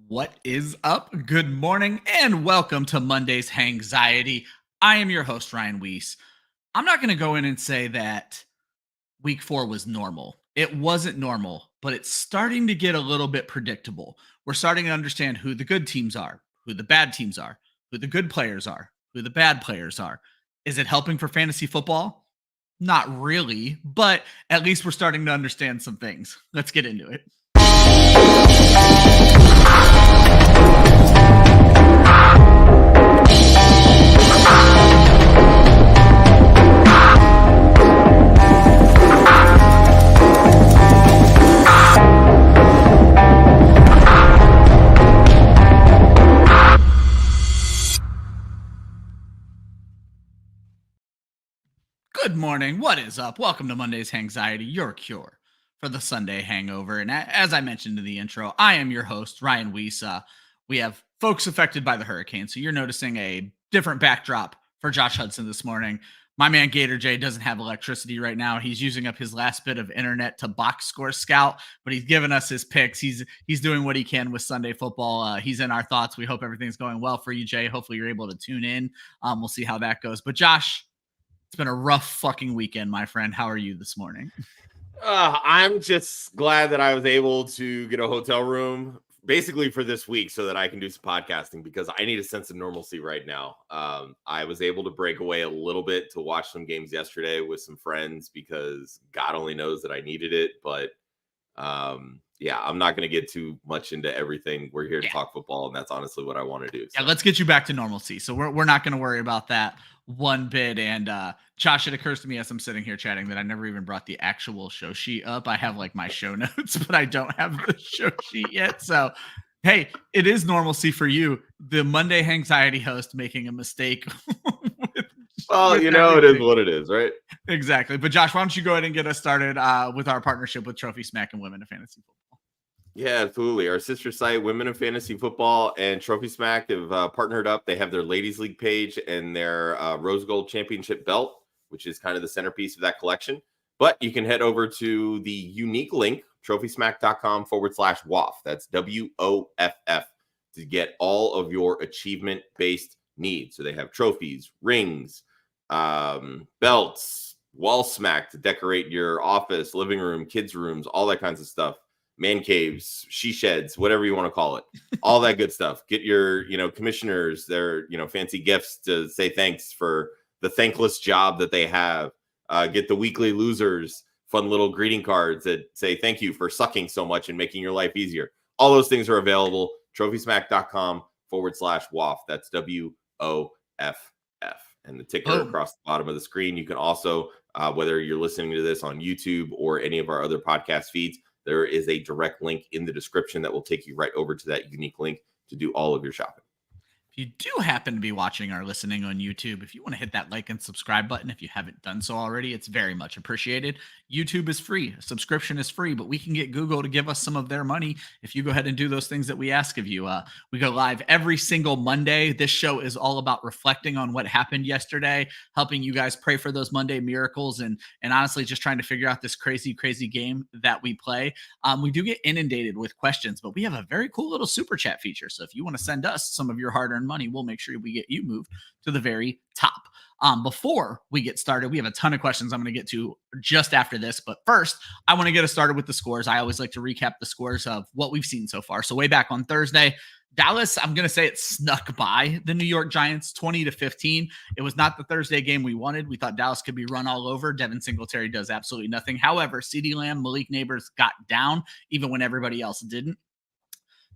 What is up? Good morning and welcome to Monday's Hangxiety. I am your host, Ryan Weisse. I'm not going to go in and say that week 4 was normal. It wasn't normal, but it's starting to get a little bit predictable. We're starting to understand who the good teams are, who the bad teams are, who the good players are, who the bad players are. Is it helping for fantasy football? Not really, but at least we're starting to understand some things. Let's get into it. Good morning. What is up? Welcome to Monday's Hangxiety, your cure for the Sunday hangover. And as I mentioned in the intro, I am your host, Ryan Weisse. We have folks affected by the hurricane, so you're noticing a different backdrop for Josh Hudson this morning. My man Gator J doesn't have electricity right now. He's using up his last bit of internet to box score scout, but he's given us his picks. He's doing what he can with Sunday football. He's in our thoughts. We hope everything's going well for you, Jay. Hopefully you're able to tune in. We'll see how that goes. But Josh, it's been a rough fucking weekend, my friend. How are you this morning? I'm just glad that I was able to get a hotel room basically for this week so that I can do some podcasting because I need a sense of normalcy right now. I was able to break away a little bit to watch some games yesterday with some friends because God only knows that I needed it. But yeah, I'm not going to get too much into everything. We're here to talk football, and that's honestly what I want to do. So. Yeah, let's get you back to normalcy. So we're not going to worry about that one bit. And Josh, it occurs to me as I'm sitting here chatting that I never even brought the actual show sheet up. I have like my show notes, but I don't have the show sheet yet. So hey, it is normalcy for you, the Monday Hangxiety host, making a mistake. Well, you know, everything. It is what it is, right? Exactly. But Josh, why don't you go ahead and get us started with our partnership with Trophy Smack and Women of Fantasy Football? Yeah, absolutely. Our sister site, Women of Fantasy Football and Trophy Smack, have partnered up. They have their Ladies League page and their Rose Gold Championship belt, which is kind of the centerpiece of that collection. But you can head over to the unique link, trophysmack.com/WOFF. That's WOFF to get all of your achievement-based needs. So they have trophies, rings, belts, wall smack to decorate your office, living room, kids' rooms, all that kinds of stuff. Man caves, she sheds, whatever you want to call it, all that good stuff. Get your, commissioners, their, fancy gifts to say thanks for the thankless job that they have. Get the weekly losers, fun little greeting cards that say thank you for sucking so much and making your life easier. All those things are available. trophysmack.com/WOFF. That's WOFF. And the ticker across the bottom of the screen. You can also, whether you're listening to this on YouTube or any of our other podcast feeds, there is a direct link in the description that will take you right over to that unique link to do all of your shopping. If you do happen to be watching or listening on YouTube, if you want to hit that like and subscribe button, if you haven't done so already, it's very much appreciated. YouTube is free. Subscription is free, but we can get Google to give us some of their money if you go ahead and do those things that we ask of you. We go live every single Monday. This show is all about reflecting on what happened yesterday, helping you guys pray for those Monday miracles, and honestly, just trying to figure out this crazy, crazy game that we play. We do get inundated with questions, but we have a very cool little super chat feature. So if you want to send us some of your hard-earned money, we'll make sure we get you moved to the very top. Before we get started, we have a ton of questions I'm going to get to just after this. But first, I want to get us started with the scores. I always like to recap the scores of what we've seen so far. So way back on Thursday, Dallas, I'm going to say it snuck by the New York Giants 20-15. It was not the Thursday game we wanted. We thought Dallas could be run all over. Devin Singletary does absolutely nothing. However, CeeDee Lamb, Malik Neighbors got down even when everybody else didn't.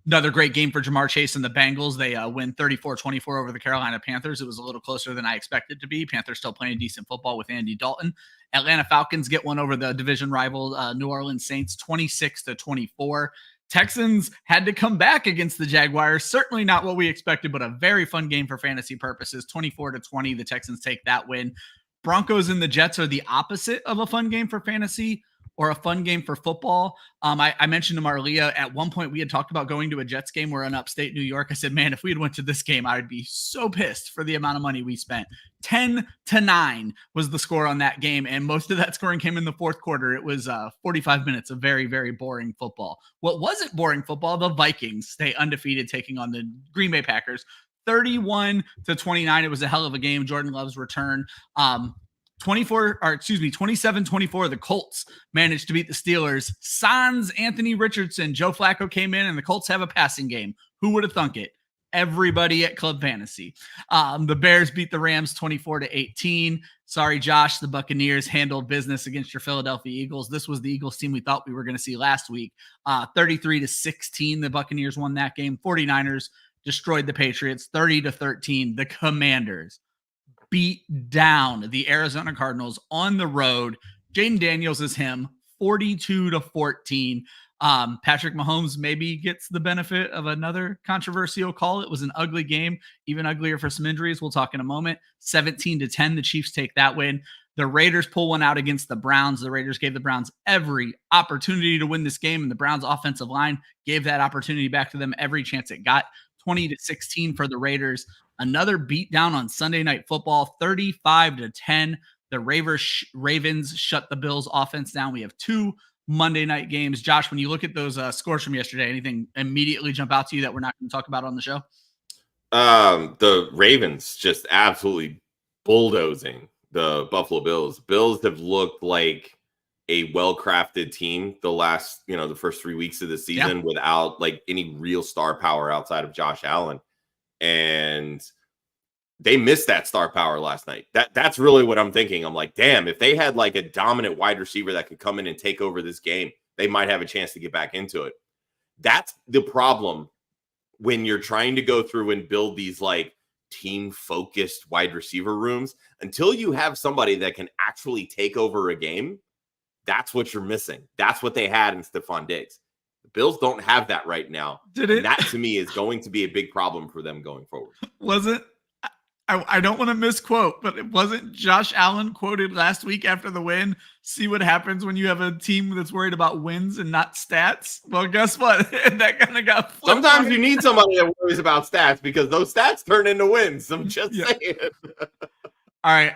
Another great game for Jamar Chase and the Bengals. They win 34-24 over the Carolina Panthers. It was a little closer than I expected to be. Panthers still playing decent football with Andy Dalton. Atlanta Falcons get one over the division rival New Orleans Saints 26-24. Texans had to come back against the Jaguars. Certainly not what we expected, but a very fun game for fantasy purposes. 24-20, the Texans take that win. Broncos and the Jets are the opposite of a fun game for fantasy. or a fun game for football. I mentioned to Marlia at one point we had talked about going to a Jets game. We're in upstate New York. I said, man, if we had went to this game, I would be so pissed for the amount of money we spent. 10-9 was the score on that game, and most of that scoring came in the fourth quarter. It was 45 minutes of very, very boring football. What wasn't boring football? The Vikings stay undefeated, taking on the Green Bay Packers. 31-29. It was a hell of a game. Jordan Love's return. 27-24. The Colts managed to beat the Steelers. Sans Anthony Richardson, Joe Flacco came in, and the Colts have a passing game. Who would have thunk it? Everybody at Club Fantasy. The Bears beat the Rams 24-18. Sorry, Josh. The Buccaneers handled business against your Philadelphia Eagles. This was the Eagles team we thought we were going to see last week. 33-16. The Buccaneers won that game. 49ers destroyed the Patriots 30-13. The Commanders beat down the Arizona Cardinals on the road. Jaden Daniels is him, 42-14. Patrick Mahomes maybe gets the benefit of another controversial call. It was an ugly game, even uglier for some injuries. We'll talk in a moment. 17-10, the Chiefs take that win. The Raiders pull one out against the Browns. The Raiders gave the Browns every opportunity to win this game, and the Browns offensive line gave that opportunity back to them every chance it got. 20-16 for the Raiders. Another beatdown on Sunday Night Football, 35-10. The Ravens shut the Bills offense down. We have two Monday night games. Josh, when you look at those scores from yesterday, anything immediately jump out to you that we're not going to talk about on the show? The Ravens just absolutely bulldozing the Buffalo Bills. Bills have looked like a well-crafted team the first 3 weeks of the season without like any real star power outside of Josh Allen. And they missed that star power last night. That's really what I'm thinking. I'm like, damn, if they had like a dominant wide receiver that could come in and take over this game, they might have a chance to get back into it. That's the problem when you're trying to go through and build these like team-focused wide receiver rooms. Until you have somebody that can actually take over a game, that's what you're missing. That's what they had in Stephon Diggs. The Bills don't have that right now. And that, to me, is going to be a big problem for them going forward. Wasn't I don't want to misquote, but it wasn't Josh Allen quoted last week after the win. See what happens when you have a team that's worried about wins and not stats. Well, guess what? That kind of got flipped. Sometimes you need somebody that worries about stats because those stats turn into wins. I'm just saying. All right.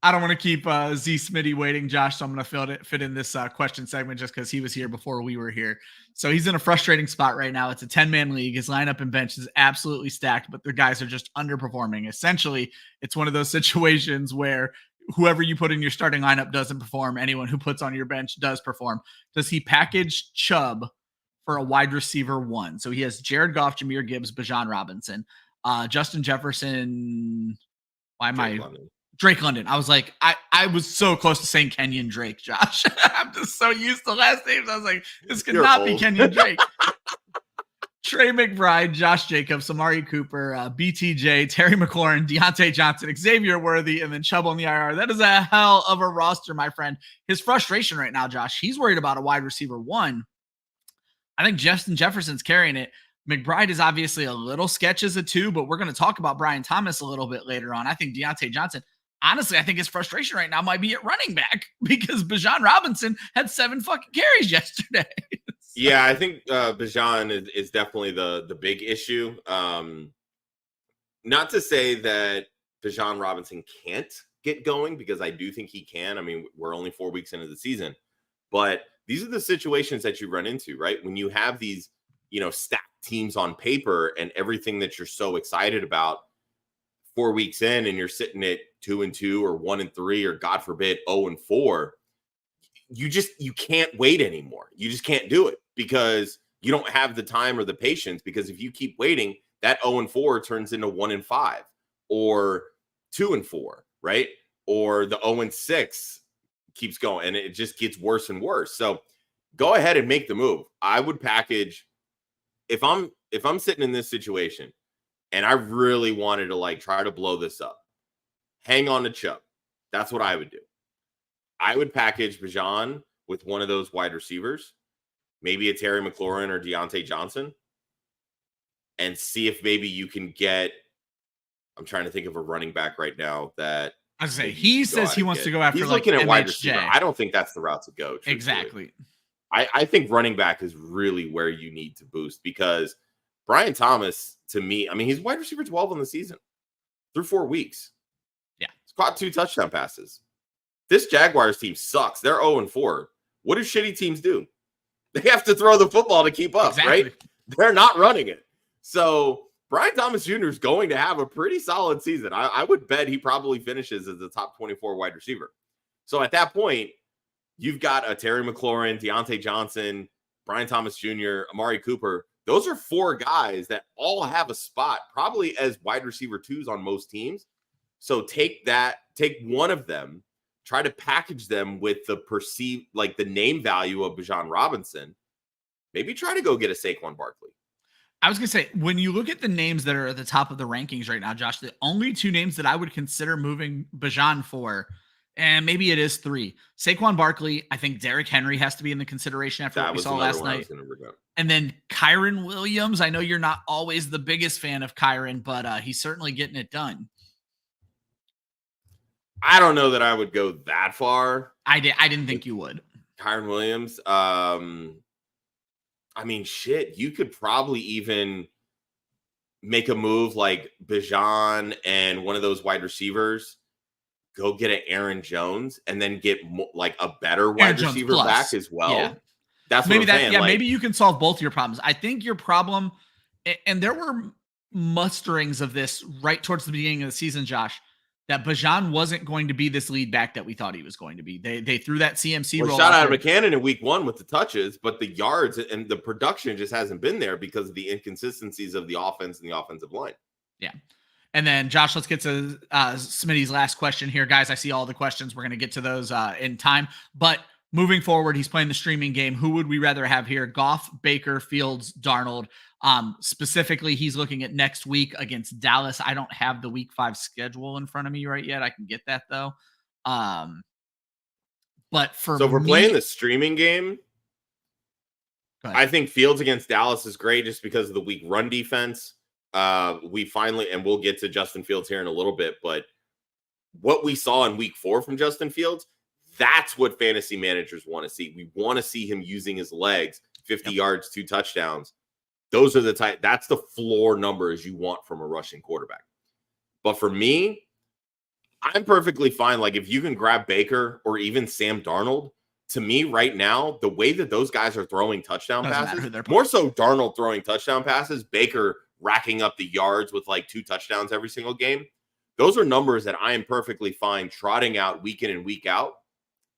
I don't want to keep Z Smitty waiting, Josh, so I'm going to fit in this question segment just because he was here before we were here. So he's in a frustrating spot right now. It's a 10-man league. His lineup and bench is absolutely stacked, but the guys are just underperforming. Essentially, it's one of those situations where whoever you put in your starting lineup doesn't perform. Anyone who puts on your bench does perform. Does he package Chubb for a wide receiver one? So he has Jared Goff, Jahmyr Gibbs, Bijan Robinson, Justin Jefferson. Why am I... Drake London. I was like, I was so close to saying Kenyon Drake, Josh. I'm just so used to last names. I was like, this could not be Kenyon Drake. Trey McBride, Josh Jacobs, Amari Cooper, BTJ, Terry McLaurin, Deontay Johnson, Xavier Worthy, and then Chubb on the IR. That is a hell of a roster, my friend. His frustration right now, Josh, he's worried about a wide receiver one. I think Justin Jefferson's carrying it. McBride is obviously a little sketch as a two, but we're going to talk about Brian Thomas a little bit later on. I think Deontay Johnson, honestly, I think his frustration right now might be at running back because Bijan Robinson had 7 fucking carries yesterday. Yeah, I think Bijan is definitely the big issue. Not to say that Bijan Robinson can't get going, because I do think he can. I mean, we're only 4 weeks into the season, but these are the situations that you run into, right? When you have these, stacked teams on paper and everything that you're so excited about 4 weeks in, and you're sitting at 2-2 or 1-3, or God forbid 0-4, you can't wait anymore. You just can't do it because you don't have the time or the patience, because if you keep waiting, that 0-4 turns into 1-5 or 2-4, right? Or the 0-6 keeps going and it just gets worse and worse. So go ahead and make the move. I would package, if I'm sitting in this situation and I really wanted to try to blow this up, hang on to Chubb. That's what I would do. I would package Bijan with one of those wide receivers, maybe a Terry McLaurin or Deontay Johnson, and see if maybe you can get, I'm trying to think of a running back right now that I was that say you he should go says out he and wants get. to go after He's like looking at wide MHJ. receiver. I don't think that's the route to go. Truthfully. Exactly. I think running back is really where you need to boost because Brian Thomas, to me, I mean, he's wide receiver 12 on the season through 4 weeks. Yeah. He's caught 2 touchdown passes. This Jaguars team sucks. They're 0-4. What do shitty teams do? They have to throw the football to keep up, Exactly. right? They're not running it. So Brian Thomas Jr. is going to have a pretty solid season. I would bet he probably finishes as the top 24 wide receiver. So at that point, you've got a Terry McLaurin, Deontay Johnson, Brian Thomas Jr., Amari Cooper. Those are 4 guys that all have a spot, probably as wide receiver 2s on most teams. So take one of them, try to package them with the perceived, like the name value of Bijan Robinson. Maybe try to go get a Saquon Barkley. I was going to say, when you look at the names that are at the top of the rankings right now, Josh, the only 2 names that I would consider moving Bijan for, and maybe it is 3. Saquon Barkley, I think Derrick Henry has to be in the consideration after what we saw last night. And then Kyren Williams. I know you're not always the biggest fan of Kyren, but he's certainly getting it done. I don't know that I would go that far. I didn't think you would. Kyren Williams. I mean, shit, you could probably even make a move like Bijan and one of those wide receivers. Go get an Aaron Jones and then get like a better wide receiver back as well. Yeah. That's maybe what I'm saying. Yeah, maybe you can solve both your problems. I think your problem, and there were musterings of this right towards the beginning of the season, Josh, that Bijan wasn't going to be this lead back that we thought he was going to be. They threw that CMC roll. Shot out of a cannon in week 1 with the touches, but the yards and the production just hasn't been there because of the inconsistencies of the offense and the offensive line. Yeah. And then, Josh, let's get to Smitty's last question here. Guys, I see all the questions. We're going to get to those in time. But moving forward, he's playing the streaming game. Who would we rather have here? Goff, Baker, Fields, Darnold. Specifically, he's looking at next week against Dallas. I don't have the week 5 schedule in front of me right yet. I can get that, though. But if we're playing the streaming game, I think Fields against Dallas is great just because of the weak run defense. We finally, and we'll get to Justin Fields here in a little bit, but what we saw in week 4 from Justin Fields, that's what fantasy managers want to see. We want to see him using his legs, 50 yards, 2 touchdowns. Those are the type, that's the floor numbers you want from a rushing quarterback. But for me, I'm perfectly fine. Like if you can grab Baker or even Sam Darnold, to me right now, the way that those guys are throwing touchdown passes, more so Darnold throwing touchdown passes, Baker racking up the yards with like 2 touchdowns every single game. Those are numbers that I am perfectly fine trotting out week in and week out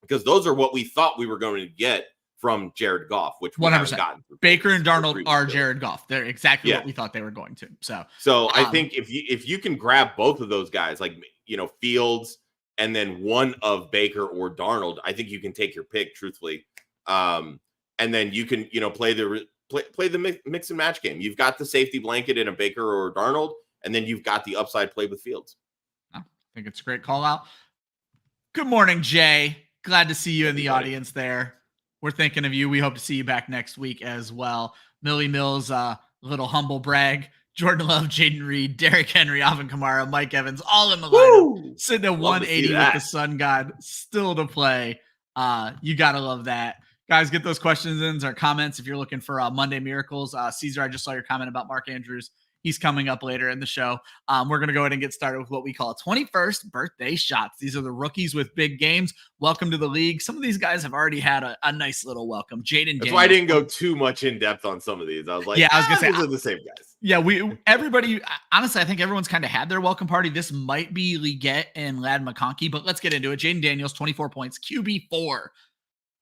because those are what we thought we were going to get from Jared Goff, which we haven't gotten. Baker and Darnold are Jared Goff. They're exactly what we thought they were going to. So I think if you can grab both of those guys, like Fields and then one of Baker or Darnold, I think you can take your pick, truthfully. And then you can play the mix and match game. You've got the safety blanket in a Baker or Darnold, and then you've got the upside play with Fields. I think it's a great call out. Good morning, Jay. Glad to see you in the audience there. We're thinking of you. We hope to see you back next week as well. Millie Mills, little humble brag. Jordan Love, Jaden Reed, Derrick Henry, Alvin Kamara, Mike Evans, all in the lineup. Sitting at 180 with the Sun God still to play. You got to love that. Guys, get those questions in or comments if you're looking for Monday Miracles. Caesar, I just saw your comment about Mark Andrews. He's coming up later in the show. We're going to go ahead and get started with what we call 21st birthday shots. These are the rookies with big games. Welcome to the league. Some of these guys have already had a nice little welcome. Jaden. That's why I didn't go too much in depth on some of these. I was like, I was going to say, these are the same guys. Yeah, everybody, honestly, I think everyone's kind of had their welcome party. This might be Leggett and Lad McConkey, but let's get into it. Jaden Daniels, 24 points, QB4.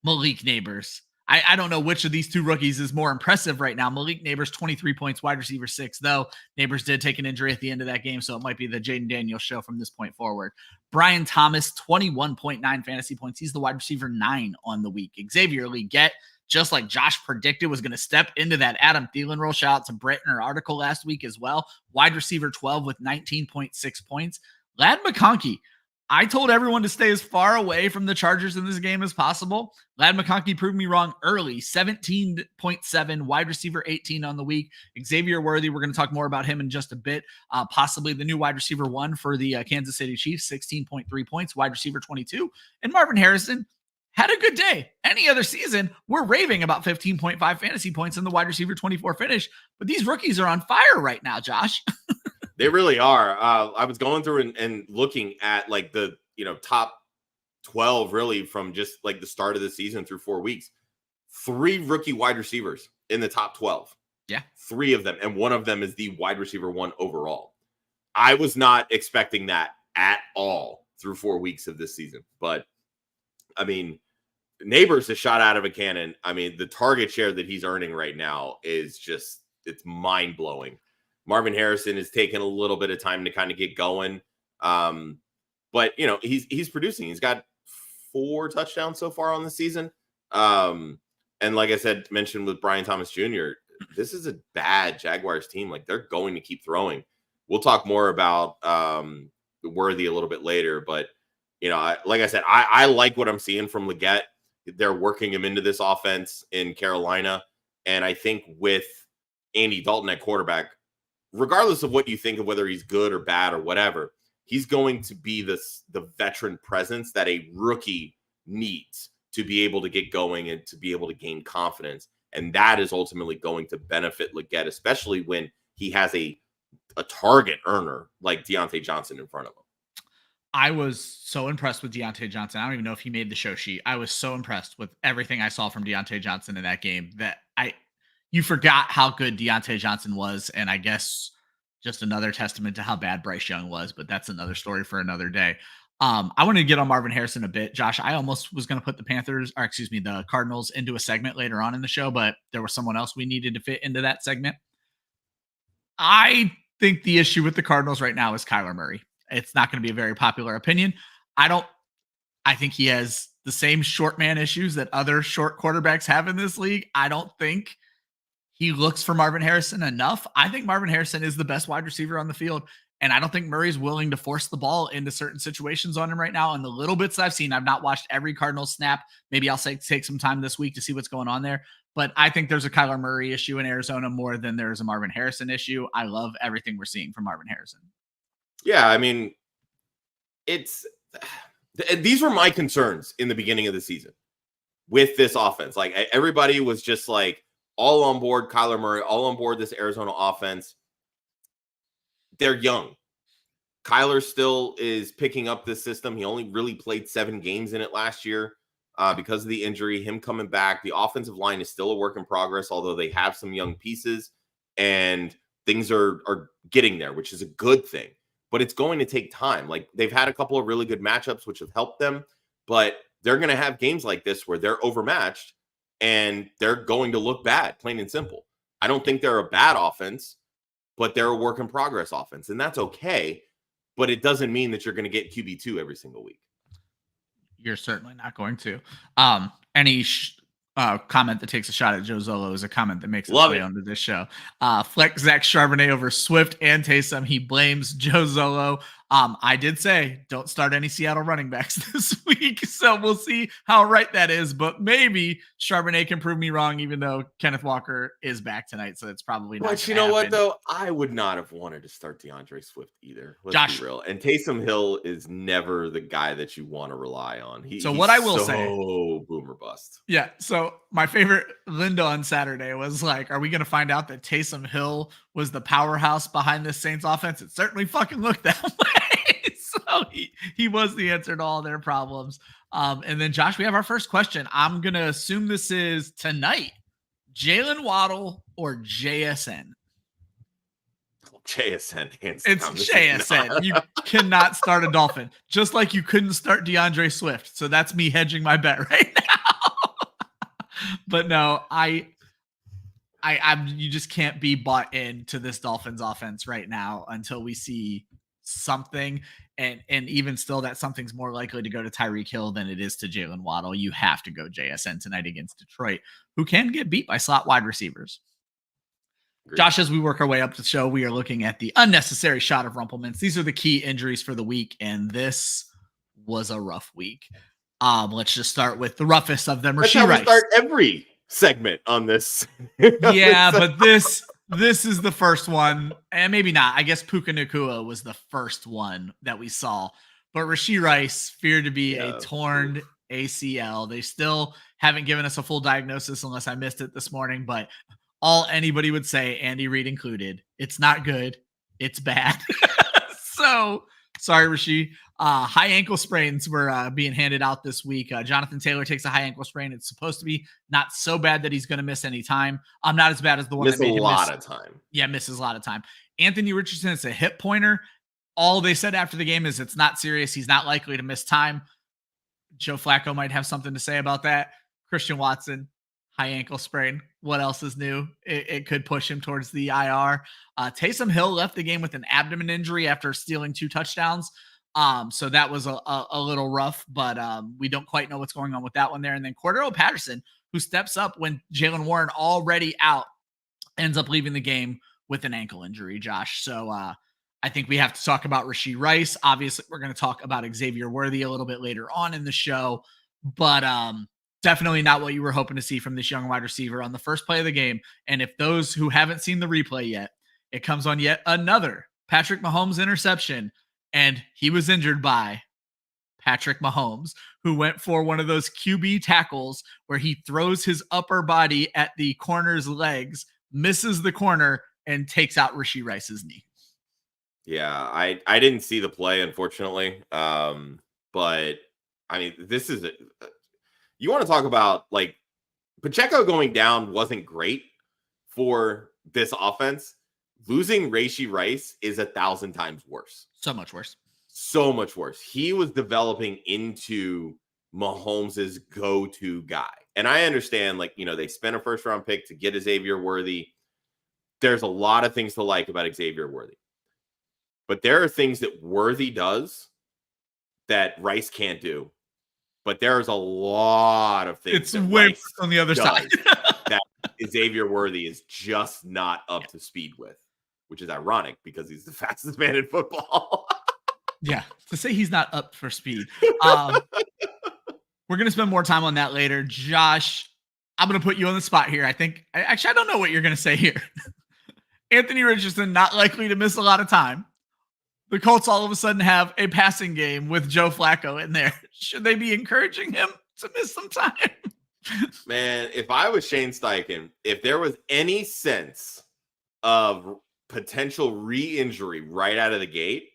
Malik Neighbors. I don't know which of these 2 rookies is more impressive right now. Malik Neighbors, 23 points, wide receiver 6, though. Neighbors did take an injury at the end of that game, so it might be the Jaden Daniels show from this point forward. Brian Thomas, 21.9 fantasy points. He's the wide receiver 9 on the week. Xavier Leggett, just like Josh predicted, was going to step into that Adam Thielen role. Shout out to Brett in her article last week as well. Wide receiver 12 with 19.6 points. Lad McConkey, I told everyone to stay as far away from the Chargers in this game as possible. Ladd McConkey proved me wrong early. 17.7, wide receiver 18 on the week. Xavier Worthy, we're going to talk more about him in just a bit. Possibly the new wide receiver 1 for the Kansas City Chiefs, 16.3 points, wide receiver 22. And Marvin Harrison had a good day. Any other season, we're raving about 15.5 fantasy points in the wide receiver 24 finish. But these rookies are on fire right now, Josh. They really are. I was going through and looking at like the top 12 really from just like the start of the season through 4 weeks. 3 rookie wide receivers in the top 12. Yeah. 3 of them. And one of them is the wide receiver 1 overall. I was not expecting that at all through 4 weeks of this season. But I mean, Neighbors is shot out of a cannon. I mean, the target share that he's earning right now is just, it's mind blowing. Marvin Harrison is taking a little bit of time to kind of get going. But he's producing. He's got 4 touchdowns so far on the season. And like I said, mentioned with Brian Thomas Jr., this is a bad Jaguars team. Like, they're going to keep throwing. We'll talk more about Worthy a little bit later, but like I said, I like what I'm seeing from Leggett. They're working him into this offense in Carolina. And I think with Andy Dalton at quarterback, regardless of what you think of whether he's good or bad or whatever, he's going to be the veteran presence that a rookie needs to be able to get going and to be able to gain confidence. And that is ultimately going to benefit Leggett, especially when he has a target earner like Deontay Johnson in front of him. I was so impressed with Deontay Johnson. I don't even know if he made the show sheet. I was so impressed with everything I saw from Deontay Johnson in that game that you forgot how good Deontay Johnson was. And I guess just another testament to how bad Bryce Young was, but that's another story for another day. I wanted to get on Marvin Harrison a bit. Josh, I almost was going to put the Cardinals into a segment later on in the show, but there was someone else we needed to fit into that segment. I think the issue with the Cardinals right now is Kyler Murray. It's not going to be a very popular opinion. I think he has the same short man issues that other short quarterbacks have in this league. I don't think he looks for Marvin Harrison enough. I think Marvin Harrison is the best wide receiver on the field. And I don't think Murray's willing to force the ball into certain situations on him right now. And the little bits I've seen, I've not watched every Cardinals snap. Maybe I'll take some time this week to see what's going on there. But I think there's a Kyler Murray issue in Arizona more than there is a Marvin Harrison issue. I love everything we're seeing from Marvin Harrison. Yeah, I mean, these were my concerns in the beginning of the season with this offense. Like, everybody was just like all on board Kyler Murray, all on board this Arizona offense. They're young. Kyler still is picking up this system. He only really played 7 games in it last year because of the injury, him coming back. The offensive line is still a work in progress, although they have some young pieces and things are getting there, which is a good thing. But it's going to take time. Like, they've had a couple of really good matchups, which have helped them, but they're going to have games like this where they're overmatched and they're going to look bad, plain and simple. I don't think they're a bad offense, but they're a work in progress offense, and that's okay. But it doesn't mean that you're going to get QB2 every single week. You're certainly not going to. Any comment that takes a shot at Joe Zolo is a comment that makes its way onto this show. Flex Zach Charbonnet over Swift and Taysom. He blames Joe Zolo. I did say don't start any Seattle running backs this week, so we'll see how right that is. But maybe Charbonnet can prove me wrong, even though Kenneth Walker is back tonight, so it's probably not. But you know what, though? I would not have wanted to start DeAndre Swift either. Let's be real. And Taysom Hill is never the guy that you want to rely on. He's so boomer bust. Yeah. So my favorite Linda on Saturday was like, "Are we going to find out that Taysom Hill was the powerhouse behind this Saints offense?" It certainly fucking looked that way. So he was the answer to all their problems. And then, Josh, we have our first question. I'm going to assume this is tonight. Jalen Waddle or JSN? JSN. It's JSN. You cannot start a Dolphin, just like you couldn't start DeAndre Swift. So that's me hedging my bet right now. But no, you just can't be bought into this Dolphins offense right now until we see something. And even still, that something's more likely to go to Tyreek Hill than it is to Jalen Waddle. You have to go JSN tonight against Detroit, who can get beat by slot wide receivers. Agreed. Josh, as we work our way up the show, we are looking at the unnecessary shot of Rumpelmans. These are the key injuries for the week, and this was a rough week. Let's just start with the roughest of them. That's Rashee how we Rice. start every segment on this. Yeah, but this is the first one, and maybe not. I guess Puka Nacua was the first one that we saw. But Rashee Rice feared to be a torn ACL. They still haven't given us a full diagnosis unless I missed it this morning, but all anybody would say, Andy Reid included, it's not good, it's bad. So sorry, Rashee. High ankle sprains were being handed out this week. Jonathan Taylor takes a high ankle sprain. It's supposed to be not so bad that he's going to miss any time. Not as bad as the one that made him miss a lot of time. Yeah, misses a lot of time. Anthony Richardson, it's a hip pointer. All they said after the game is it's not serious. He's not likely to miss time. Joe Flacco might have something to say about that. Christian Watson, high ankle sprain. What else is new? It could push him towards the IR. Taysom Hill left the game with an abdomen injury after stealing 2 touchdowns. So that was a little rough, but we don't quite know what's going on with that one there. And then Cordero Patterson, who steps up when Jaylen Warren already out, ends up leaving the game with an ankle injury, Josh. So I think we have to talk about Rashee Rice. Obviously, we're going to talk about Xavier Worthy a little bit later on in the show, but definitely not what you were hoping to see from this young wide receiver on the first play of the game. And if those who haven't seen the replay yet, it comes on yet another Patrick Mahomes interception, and he was injured by Patrick Mahomes, who went for one of those QB tackles where he throws his upper body at the corner's legs, misses the corner, and takes out Rashee Rice's knee. Yeah, I didn't see the play, unfortunately. But I mean, this is you want to talk about, like, Pacheco going down wasn't great for this offense. Losing Rashee Rice is 1,000 times worse. So much worse. So much worse. He was developing into Mahomes' go-to guy. And I understand, like, they spent a first-round pick to get Xavier Worthy. There's a lot of things to like about Xavier Worthy. But there are things that Worthy does that Rice can't do. But there's a lot of things it's way Rice on the other side that Xavier Worthy is just not up to speed with, which is ironic because he's the fastest man in football. Yeah, to say he's not up for speed. We're going to spend more time on that later. Josh, I'm going to put you on the spot here. I don't know what you're going to say here. Anthony Richardson, not likely to miss a lot of time. The Colts all of a sudden have a passing game with Joe Flacco in there. Should they be encouraging him to miss some time? Man, if I was Shane Steichen, if there was any sense of potential re-injury right out of the gate,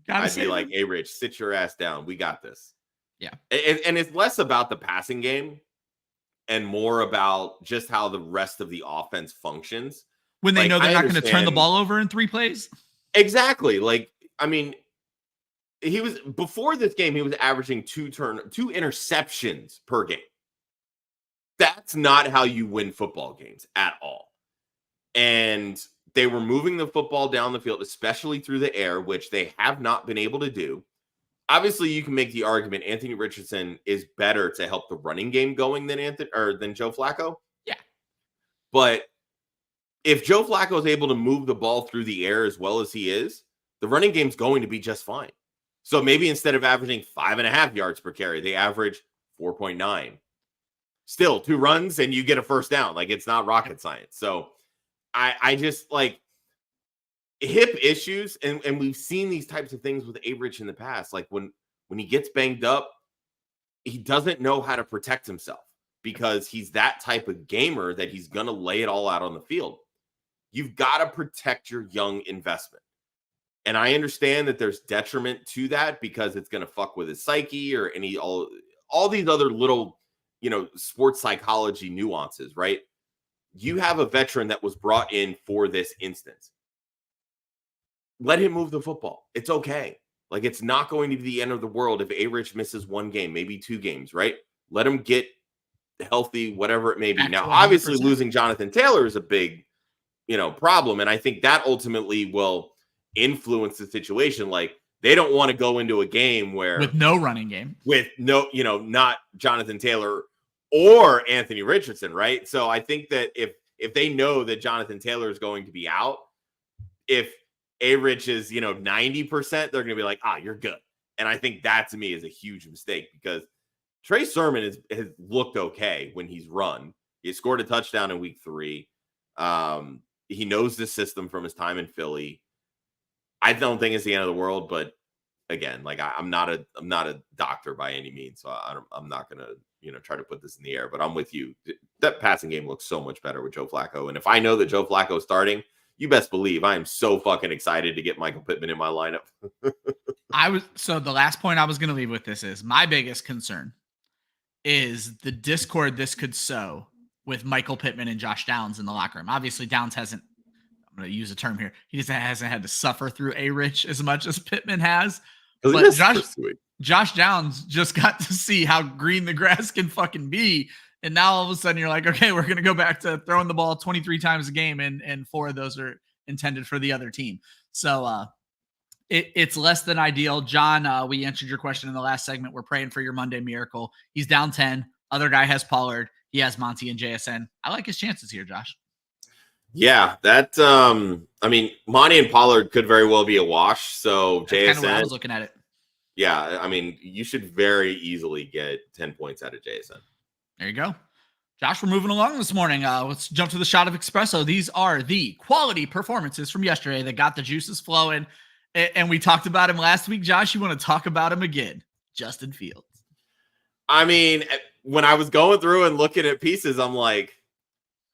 I'd be like, hey, Rich, sit your ass down. We got this. Yeah. And it's less about the passing game and more about just how the rest of the offense functions. When they know they're not going to turn the ball over in 3 plays? Exactly. Like, I mean, before this game, he was averaging 2 interceptions per game. That's not how you win football games at all. And they were moving the football down the field, especially through the air, which they have not been able to do. Obviously, you can make the argument Anthony Richardson is better to help the running game going than Joe Flacco. Yeah. But if Joe Flacco is able to move the ball through the air as well as he is, the running game's going to be just fine. So maybe instead of averaging 5.5 yards per carry, they average 4.9. Still 2 runs and you get a first down. Like, it's not rocket science. So I just, like, hip issues, and we've seen these types of things with A-Rich in the past. Like, when he gets banged up, he doesn't know how to protect himself because he's that type of gamer that he's going to lay it all out on the field. You've got to protect your young investment. And I understand that there's detriment to that because it's going to fuck with his psyche or all these other little, sports psychology nuances, right? You have a veteran that was brought in for this instance. Let him move the football. It's okay. Like, it's not going to be the end of the world if A-Rich misses 1 game, maybe 2 games, right? Let him get healthy, whatever it may be. Now, obviously, 100%. Losing Jonathan Taylor is a big, problem. And I think that ultimately will influence the situation. Like, they don't want to go into a game with no running game, with no, not Jonathan Taylor or Anthony Richardson, right? So I think that if they know that Jonathan Taylor is going to be out, if A-Rich is, 90%, they're going to be like, you're good. And I think that to me is a huge mistake because Trey Sermon has looked okay when he's run. He scored a touchdown in week 3. He knows the system from his time in Philly. I don't think it's the end of the world, but again, like I'm not a doctor by any means, so I'm not gonna try to put this in the air. But I'm with you. That passing game looks so much better with Joe Flacco, and if I know that Joe Flacco is starting, you best believe I am so fucking excited to get Michael Pittman in my lineup. So the last point I was gonna leave with this is my biggest concern is the discord this could sow with Michael Pittman and Josh Downs in the locker room. Obviously, Downs hasn't. I'm going to use a term here. He just hasn't had to suffer through A-Rich as much as Pittman has. But Josh Downs just got to see how green the grass can fucking be. And now all of a sudden you're like, okay, we're going to go back to throwing the ball 23 times a game. And 4 of those are intended for the other team. So it's less than ideal. John, we answered your question in the last segment. We're praying for your Monday miracle. He's down 10. Other guy has Pollard. He has Monty and JSN. I like his chances here, Josh. Yeah, that I mean, Monty and Pollard could very well be a wash. So That's JSN, kind of what I was looking at it. Yeah, I mean, you should very easily get 10 points out of JSN. There you go. Josh, we're moving along this morning. Let's jump to the shot of espresso. These are the quality performances from yesterday that got the juices flowing. And we talked about him last week. Josh, you want to talk about him again? Justin Fields. I mean, when I was going through and looking at pieces, I'm like,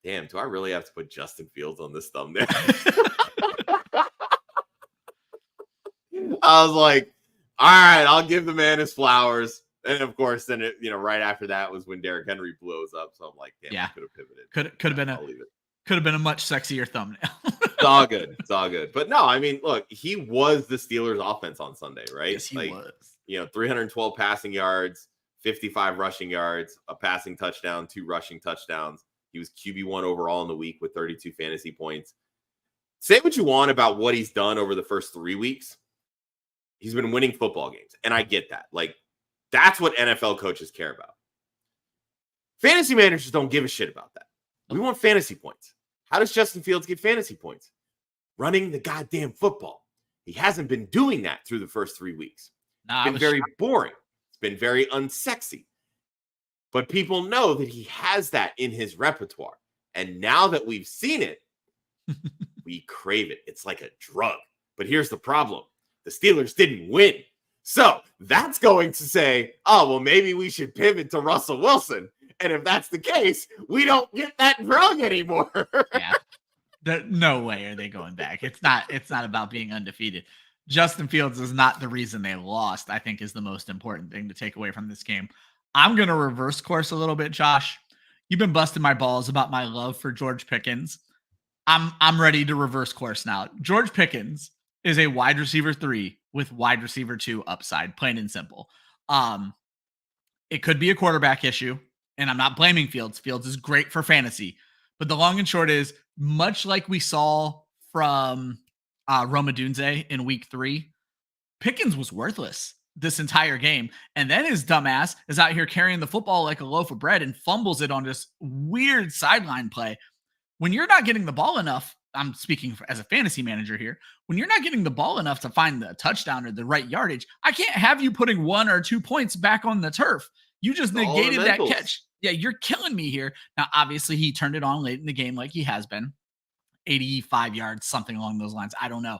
damn, do I really have to put Justin Fields on this thumbnail? I was like, all right, I'll give the man his flowers. And of course, then right after that was when Derrick Henry blows up. So I'm like, damn, I could have pivoted. Could have been a much sexier thumbnail. It's all good. It's all good. But no, I mean, look, he was the Steelers offense on Sunday, right? Yes, he was. 312 passing yards, 55 rushing yards, a passing touchdown, 2 rushing touchdowns. He was QB1 overall in the week with 32 fantasy points. Say what you want about what he's done over the first 3 weeks. He's been winning football games. And I get that. Like, that's what NFL coaches care about. Fantasy managers don't give a shit about that. We want fantasy points. How does Justin Fields get fantasy points? Running the goddamn football. He hasn't been doing that through the first 3 weeks. It's been very boring. It's been very unsexy. But people know that he has that in his repertoire. And now that we've seen it, we crave it. It's like a drug. But here's the problem. The Steelers didn't win. So that's going to say, oh, well, maybe we should pivot to Russell Wilson. And if that's the case, we don't get that drug anymore. Yeah. No way are they going back. It's not about being undefeated. Justin Fields is not the reason they lost, I think, is the most important thing to take away from this game. I'm going to reverse course a little bit, Josh. You've been busting my balls about my love for George Pickens. I'm ready to reverse course now. George Pickens is a wide receiver 3 with wide receiver 2 upside, plain and simple. It could be a quarterback issue, and I'm not blaming Fields. Fields is great for fantasy. But the long and short is, much like we saw from Roma Dunze in week 3, Pickens was worthless this entire game. And then his dumbass is out here carrying the football like a loaf of bread and fumbles it on this weird sideline play. When you're not getting the ball enough, I'm speaking as a fantasy manager here, when you're not getting the ball enough to find the touchdown or the right yardage, I can't have you putting 1 or 2 points back on the turf. You just negated that catch. Yeah, you're killing me here. Now, obviously, he turned it on late in the game like he has been. 85 yards, something along those lines. I don't know.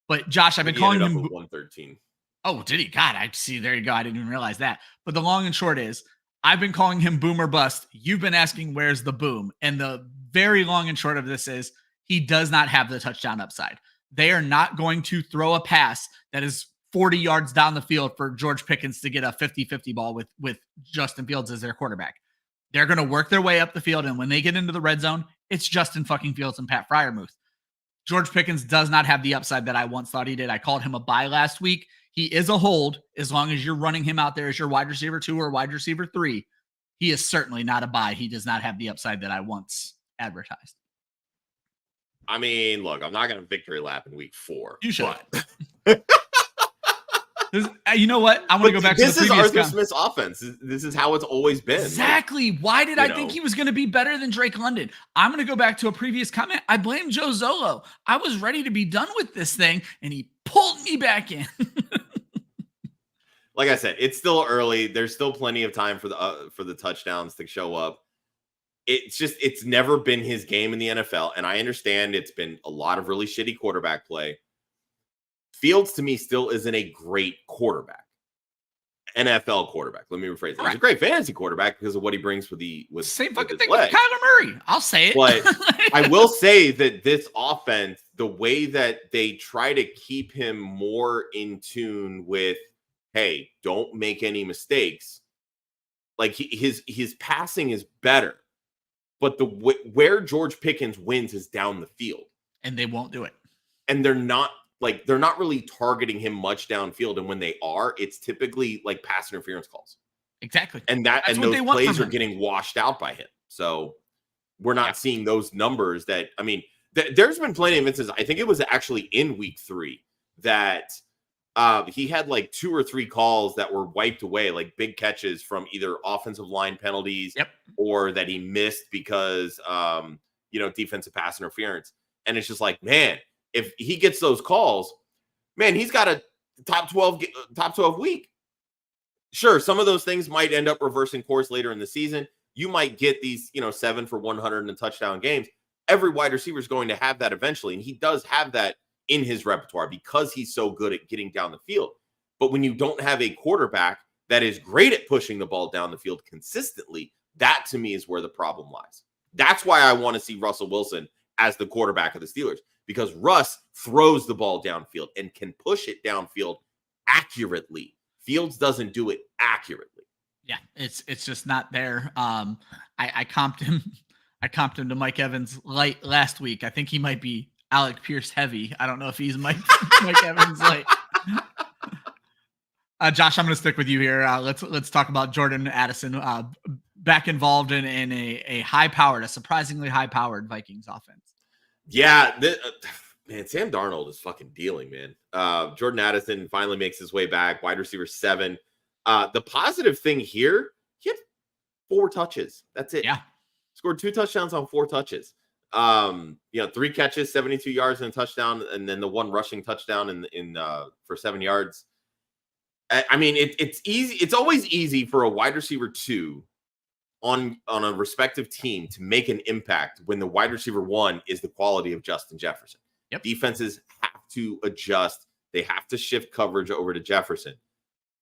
But Josh, I've been calling him 113. Oh, did he? God, I see. There you go. I didn't even realize that. But the long and short is, I've been calling him boom or bust. You've been asking, where's the boom? And the very long and short of this is, he does not have the touchdown upside. They are not going to throw a pass that is 40 yards down the field for George Pickens to get a 50-50 ball with Justin Fields as their quarterback. They're going to work their way up the field, and when they get into the red zone, it's Justin fucking Fields and Pat Freiermuth. George Pickens does not have the upside that I once thought he did. I called him a buy last week. He is a hold as long as you're running him out there as your wide receiver 2 or wide receiver 3. He is certainly not a buy. He does not have the upside that I once advertised. I mean, look, I'm not going to victory lap in week 4. You should. You know what? I want to go back to the previous. This is Arthur Smith's offense. This is how it's always been. Exactly. Why did I think he was going to be better than Drake London? I'm going to go back to a previous comment. I blame Joe Zolo. I was ready to be done with this thing, and he pulled me back in. like I said, it's still early. There's still plenty of time for the touchdowns to show up. It's never been his game in the NFL, and I understand it's been a lot of really shitty quarterback play. Fields to me still isn't a great quarterback. NFL quarterback. Let me rephrase that. He's a great fantasy quarterback because of what he brings with same fucking with thing with Kyler Murray. I'll say it. But I will say that this offense, the way that they try to keep him more in tune with, hey, don't make any mistakes. Like his passing is better, but where George Pickens wins is down the field, and they won't do it. And they're not really targeting him much downfield. And when they are, it's typically like pass interference calls. Exactly. And those plays are getting washed out by him. So we're not seeing those numbers that, I mean, there's been plenty of instances. I think it was actually in week 3 that he had like 2 or 3 calls that were wiped away, like big catches from either offensive line penalties or that he missed because, defensive pass interference. And it's just like, man, if he gets those calls, man, he's got a top 12 week. Sure, some of those things might end up reversing course later in the season. You might get these, 7 for 100 and touchdown games. Every wide receiver is going to have that eventually, and he does have that in his repertoire because he's so good at getting down the field. But when you don't have a quarterback that is great at pushing the ball down the field consistently, that to me is where the problem lies. That's why I want to see Russell Wilson as the quarterback of the Steelers, because Russ throws the ball downfield and can push it downfield accurately. Fields doesn't do it accurately. Yeah, it's just not there. I comped him. I comped him to Mike Evans light last week. I think he might be Alec Pierce heavy. I don't know if he's Mike Evans light. Josh, I'm going to stick with you here. Let's talk about Jordan Addison back involved in a surprisingly high-powered Vikings offense. Yeah, man, Sam Darnold is fucking dealing, man. Jordan Addison finally makes his way back, wide receiver 7. The positive thing here, he had 4 touches. That's it. Yeah. Scored 2 touchdowns on 4 touches. 3 catches, 72 yards and a touchdown, and then the 1 rushing touchdown for 7 yards. I mean, it's easy. It's always easy for a wide receiver 2 on a respective team to make an impact when the wide receiver 1 is the quality of Justin Jefferson. Yep. Defenses have to adjust. They have to shift coverage over to Jefferson.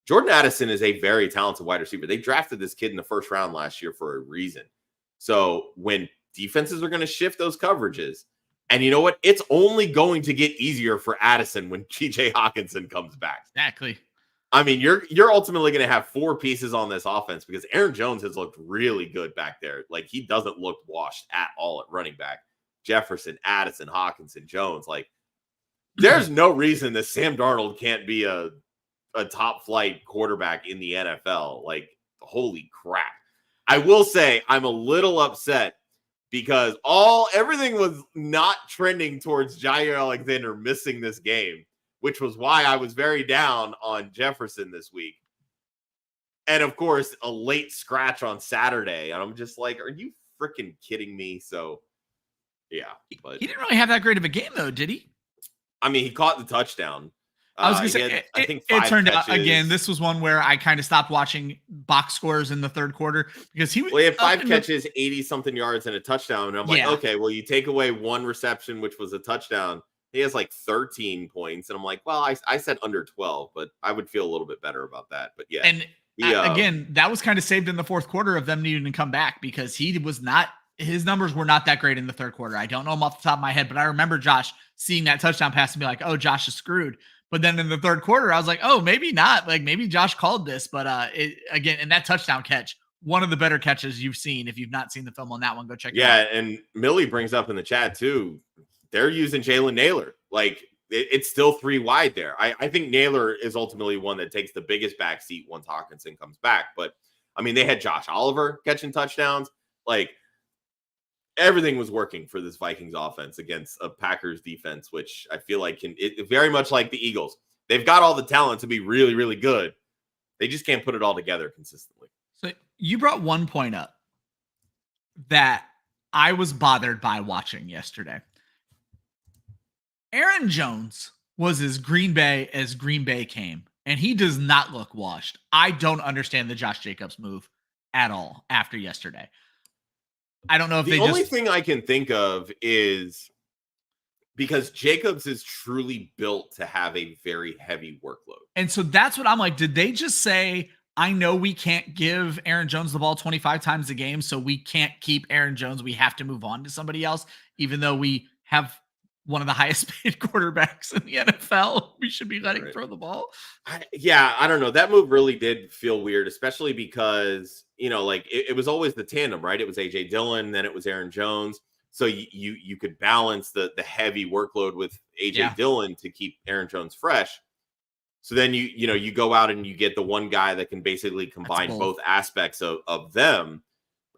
Jordan Addison is a very talented wide receiver. They drafted this kid in the first round last year for a reason. So when defenses are going to shift those coverages, and you know what? It's only going to get easier for Addison when TJ Hawkinson comes back. Exactly. I mean, you're ultimately going to have 4 pieces on this offense because Aaron Jones has looked really good back there. Like, he doesn't look washed at all at running back. Jefferson, Addison, Hawkinson, Jones. Like, there's no reason that Sam Darnold can't be a top flight quarterback in the NFL. Like, holy crap. I will say I'm a little upset because everything was not trending towards Jair Alexander missing this game, which was why I was very down on Jefferson this week. And of course, a late scratch on Saturday. And I'm just like, are you freaking kidding me? So, yeah. But he didn't really have that great of a game, though, did he? I mean, he caught the touchdown. I was going to say, I think it turned catches. out, again, this was one where I kind of stopped watching box scores in the third quarter because he had 5 catches, 80-something yards, and a touchdown. And I'm like, okay, well, you take away 1 reception, which was a touchdown. He has like 13 points. And I'm like, well, I said under 12, but I would feel a little bit better about that. But yeah. And again, that was kind of saved in the fourth quarter of them needing to come back because his numbers were not that great in the third quarter. I don't know them off the top of my head, but I remember Josh seeing that touchdown pass and be like, oh, Josh is screwed. But then in the third quarter, I was like, oh, maybe not. Like, maybe Josh called this. But again, and that touchdown catch, one of the better catches you've seen. If you've not seen the film on that one, go check it out. Yeah, and Millie brings up in the chat, too, they're using Jalen Naylor. Like, it's still 3 wide there. I think Naylor is ultimately one that takes the biggest backseat once Hawkinson comes back. But, I mean, they had Josh Oliver catching touchdowns. Like, everything was working for this Vikings offense against a Packers defense, which I feel like it very much like the Eagles. They've got all the talent to be really, really good. They just can't put it all together consistently. So you brought one point up that I was bothered by watching yesterday. Aaron Jones was as Green Bay came. and he does not look washed. I don't understand the Josh Jacobs move at all after yesterday. I don't know if the only thing I can think of is because Jacobs is truly built to have a very heavy workload. And so that's what I'm like. Did they just say, I know we can't give Aaron Jones the ball 25 times a game, so we can't keep Aaron Jones. We have to move on to somebody else, even though we have one of the highest paid quarterbacks in the NFL. We should be letting throw the ball. I don't know. That move really did feel weird, especially because, like it was always the tandem, right? It was AJ Dillon, then it was Aaron Jones. So you could balance the heavy workload with AJ Dillon to keep Aaron Jones fresh. So then you go out and you get the one guy that can basically combine both aspects of them,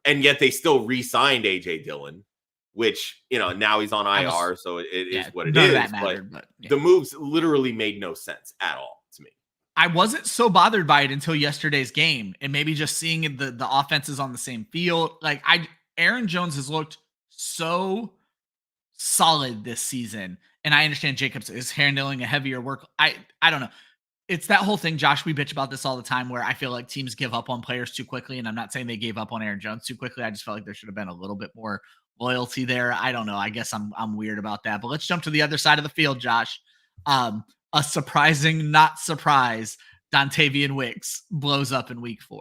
and yet they still re-signed AJ Dillon, which now he's on IR, so it is what it is. That mattered, but the moves literally made no sense at all to me. I wasn't so bothered by it until yesterday's game, and maybe just seeing the offenses on the same field. Like Aaron Jones has looked so solid this season, and I understand Jacobs is handling a heavier work. I don't know. It's that whole thing, Josh. We bitch about this all the time where I feel like teams give up on players too quickly, and I'm not saying they gave up on Aaron Jones too quickly. I just felt like there should have been a little bit more loyalty there. I don't know. I guess I'm weird about that. But let's jump to the other side of the field, Josh. A surprising not surprise, Dontayvion Wicks blows up in week 4.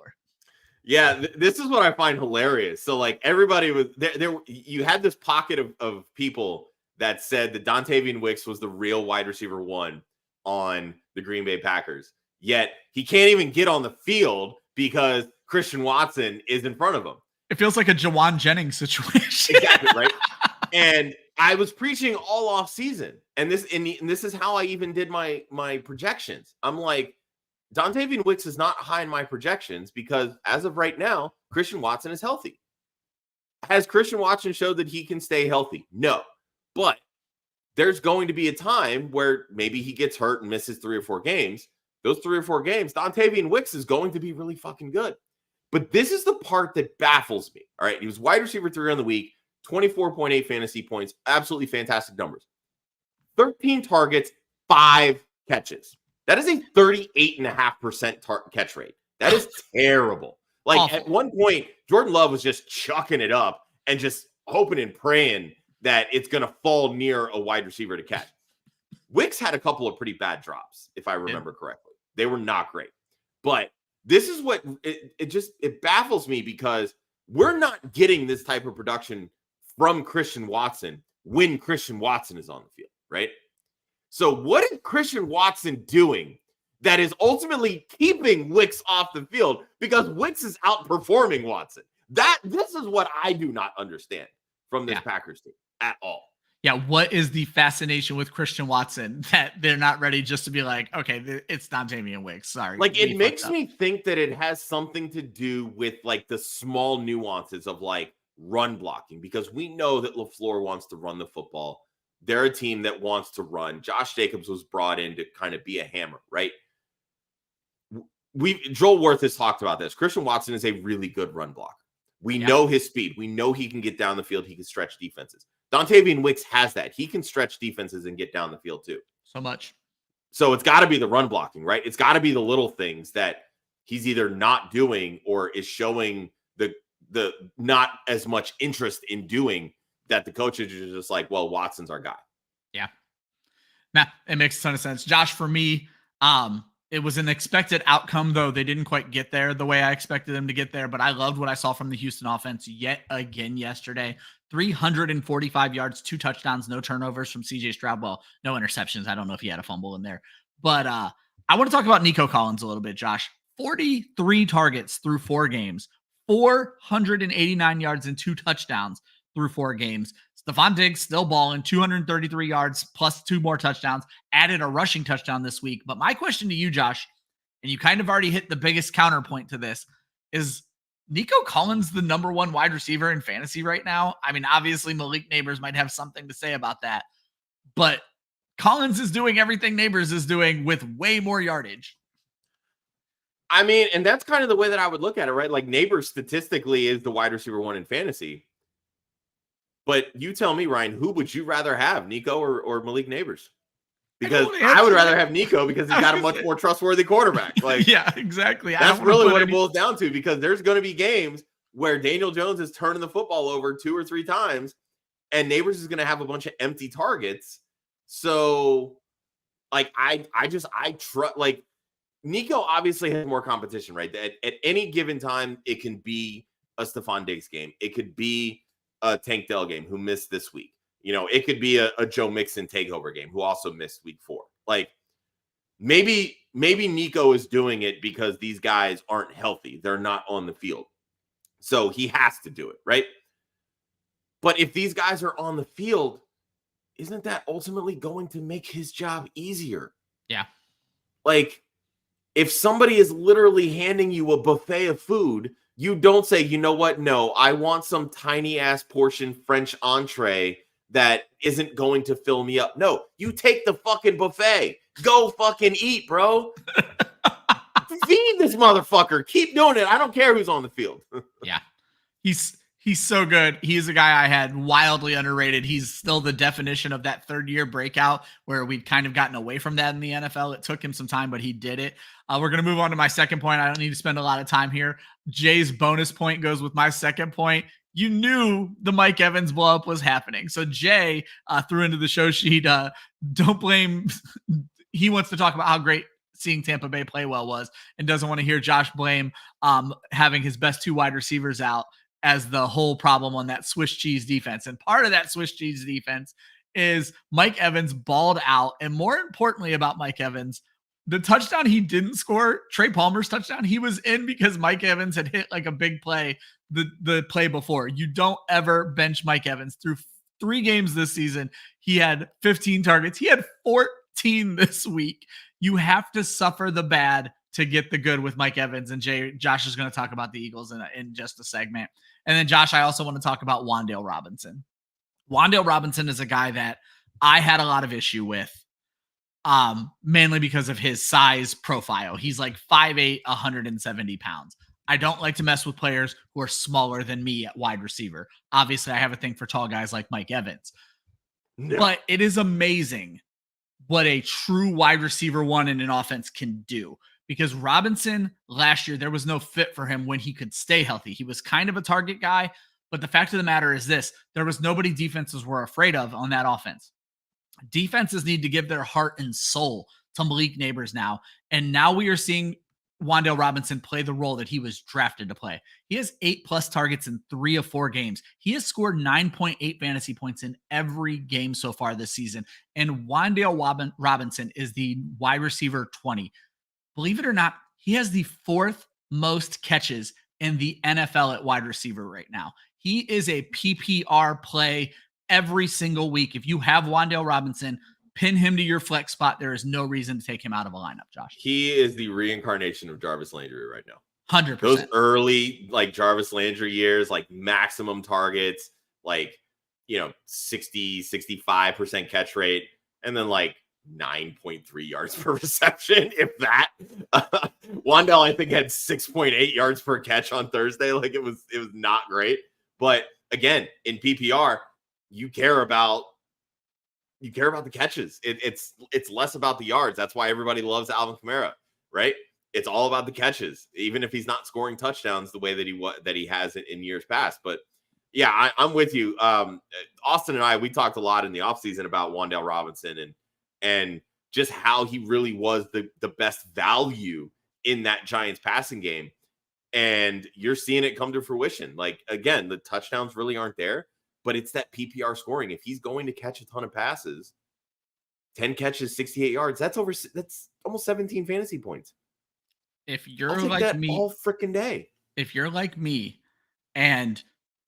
Yeah, this is what I find hilarious. So like everybody was there you had this pocket of people that said that Dontayvion Wicks was the real wide receiver 1 on the Green Bay Packers. Yet he can't even get on the field because Christian Watson is in front of him. It feels like a Jauan Jennings situation. Exactly, right? And I was preaching all off season. And this is how I even did my projections. I'm like, Dontayvion Wicks is not high in my projections because as of right now, Christian Watson is healthy. Has Christian Watson showed that he can stay healthy? No. But there's going to be a time where maybe he gets hurt and misses 3 or 4 games. Those 3 or 4 games, Dontayvion Wicks is going to be really fucking good. But this is the part that baffles me. All right. He was wide receiver 3 on the week, 24.8 fantasy points, absolutely fantastic numbers. 13 targets, 5 catches. That is a 38.5% catch rate. That is terrible. Like awful. At one point, Jordan Love was just chucking it up and just hoping and praying that it's going to fall near a wide receiver to catch. Wicks had a couple of pretty bad drops, if I remember correctly. They were not great. But this is what it baffles me because we're not getting this type of production from Christian Watson when Christian Watson is on the field, right? So what is Christian Watson doing that is ultimately keeping Wicks off the field because Wicks is outperforming Watson? This is what I do not understand from this Packers team at all. Yeah, what is the fascination with Christian Watson that they're not ready just to be like, okay, it's Dontayvion Wicks. Sorry. Like, it makes me think that it has something to do with, like, the small nuances of, like, run blocking, because we know that LaFleur wants to run the football. They're a team that wants to run. Josh Jacobs was brought in to kind of be a hammer, right? Joel Worth has talked about this. Christian Watson is a really good run blocker. We know his speed. We know he can get down the field. He can stretch defenses. Dontayvion Wicks has that. He can stretch defenses and get down the field too. So much. So it's got to be the run blocking, right? It's got to be the little things that he's either not doing or is showing the not as much interest in doing, that the coaches are just like, well, Watson's our guy. Yeah. Nah, it makes a ton of sense. Josh, for me, it was an expected outcome, though. They didn't quite get there the way I expected them to get there, but I loved what I saw from the Houston offense yet again yesterday. 345 yards, 2 touchdowns, no turnovers from CJ Stroud. Well, no interceptions. I don't know if he had a fumble in there. But I want to talk about Nico Collins a little bit, Josh. 43 targets through 4 games, 489 yards and 2 touchdowns through 4 games. Stephon Diggs still balling, 233 yards plus 2 more touchdowns, added a rushing touchdown this week. But my question to you, Josh, and you kind of already hit the biggest counterpoint to this, is Nico Collins the number 1 wide receiver in fantasy right now? I mean, obviously Malik Neighbors might have something to say about that, but Collins is doing everything Neighbors is doing with way more yardage. I mean, and that's kind of the way that I would look at it, right? Like, Neighbors statistically is the wide receiver 1 in fantasy. But you tell me, Ryan, who would you rather have, Nico or Malik Neighbors? because I would rather have Nico because he's got a much more trustworthy quarterback. Like, yeah, exactly. That's really what it boils down to, because there's going to be games where Daniel Jones is turning the football over 2 or 3 times and Neighbors is going to have a bunch of empty targets. So like, I trust, like, Nico obviously has more competition, right? At any given time, it can be a Stephon Diggs game. It could be a Tank Dell game who missed this week. You know, it could be a Joe Mixon takeover game who also missed week 4. Like, maybe Nico is doing it because these guys aren't healthy. They're not on the field. So he has to do it, right? But if these guys are on the field, isn't that ultimately going to make his job easier? Yeah. Like, if somebody is literally handing you a buffet of food, you don't say, you know what? No, I want some tiny ass portion French entree that isn't going to fill me up. No, you take the fucking buffet. Go fucking eat, bro. Feed this motherfucker. Keep doing it. I don't care who's on the field. Yeah. He's so good. He's a guy I had wildly underrated. He's still the definition of that third-year breakout where we'd kind of gotten away from that in the NFL. It took him some time, but he did it. We're going to move on to my second point. I don't need to spend a lot of time here. Jay's bonus point goes with my second point. You knew the Mike Evans blow up was happening. So Jay threw into the show sheet, don't blame. He wants to talk about how great seeing Tampa Bay play well was and doesn't want to hear Josh blame having his best 2 wide receivers out as the whole problem on that Swiss cheese defense. And part of that Swiss cheese defense is Mike Evans balled out. And more importantly about Mike Evans, the touchdown he didn't score, Trey Palmer's touchdown, he was in because Mike Evans had hit like a big play the play before. You don't ever bench Mike Evans. Through 3 games this season, he had 15 targets. He had 14 this week. You have to suffer the bad to get the good with Mike Evans. And Josh is going to talk about the Eagles in just a segment. And then, Josh, I also want to talk about Wan'Dale Robinson. Wan'Dale Robinson is a guy that I had a lot of issue with, mainly because of his size profile. He's like 5'8", 170 pounds. I don't like to mess with players who are smaller than me at wide receiver. Obviously, I have a thing for tall guys like Mike Evans. No. But it is amazing what a true wide receiver 1 in an offense can do. Because Robinson last year, there was no fit for him when he could stay healthy. He was kind of a target guy, but the fact of the matter is this: there was nobody defenses were afraid of on that offense. Defenses need to give their heart and soul to Malik Neighbors now. And now we are seeing Wan'Dale Robinson play the role that he was drafted to play. He has 8+ targets in 3 of 4 games. He has scored 9.8 fantasy points in every game so far this season. And Wan'Dale Robinson is the wide receiver 20. Believe it or not, he has the 4th most catches in the NFL at wide receiver right now. He is a PPR play every single week. If you have Wan'Dale Robinson, pin him to your flex spot. There is no reason to take him out of a lineup, Josh. He is the reincarnation of Jarvis Landry right now. 100%. Those early, like, Jarvis Landry years, like maximum targets, like, 60, 65% catch rate, and then like 9.3 yards per reception, if that. Wan'Dale, I think, had 6.8 yards per catch on Thursday. Like, it was not great. But again, in PPR, you care about the catches. It's less about the yards. That's why everybody loves Alvin Kamara, right? It's all about the catches, even if he's not scoring touchdowns the way that he has in years past. But yeah, I'm with you. Austin and I, we talked a lot in the offseason about Wan'Dale Robinson and just how he really was the best value in that Giants passing game. And you're seeing it come to fruition. Like, again, the touchdowns really aren't there, but it's that PPR scoring. If he's going to catch a ton of passes, 10 catches, 68 yards, that's almost 17 fantasy points. If you're like me all freaking day, if you're like me and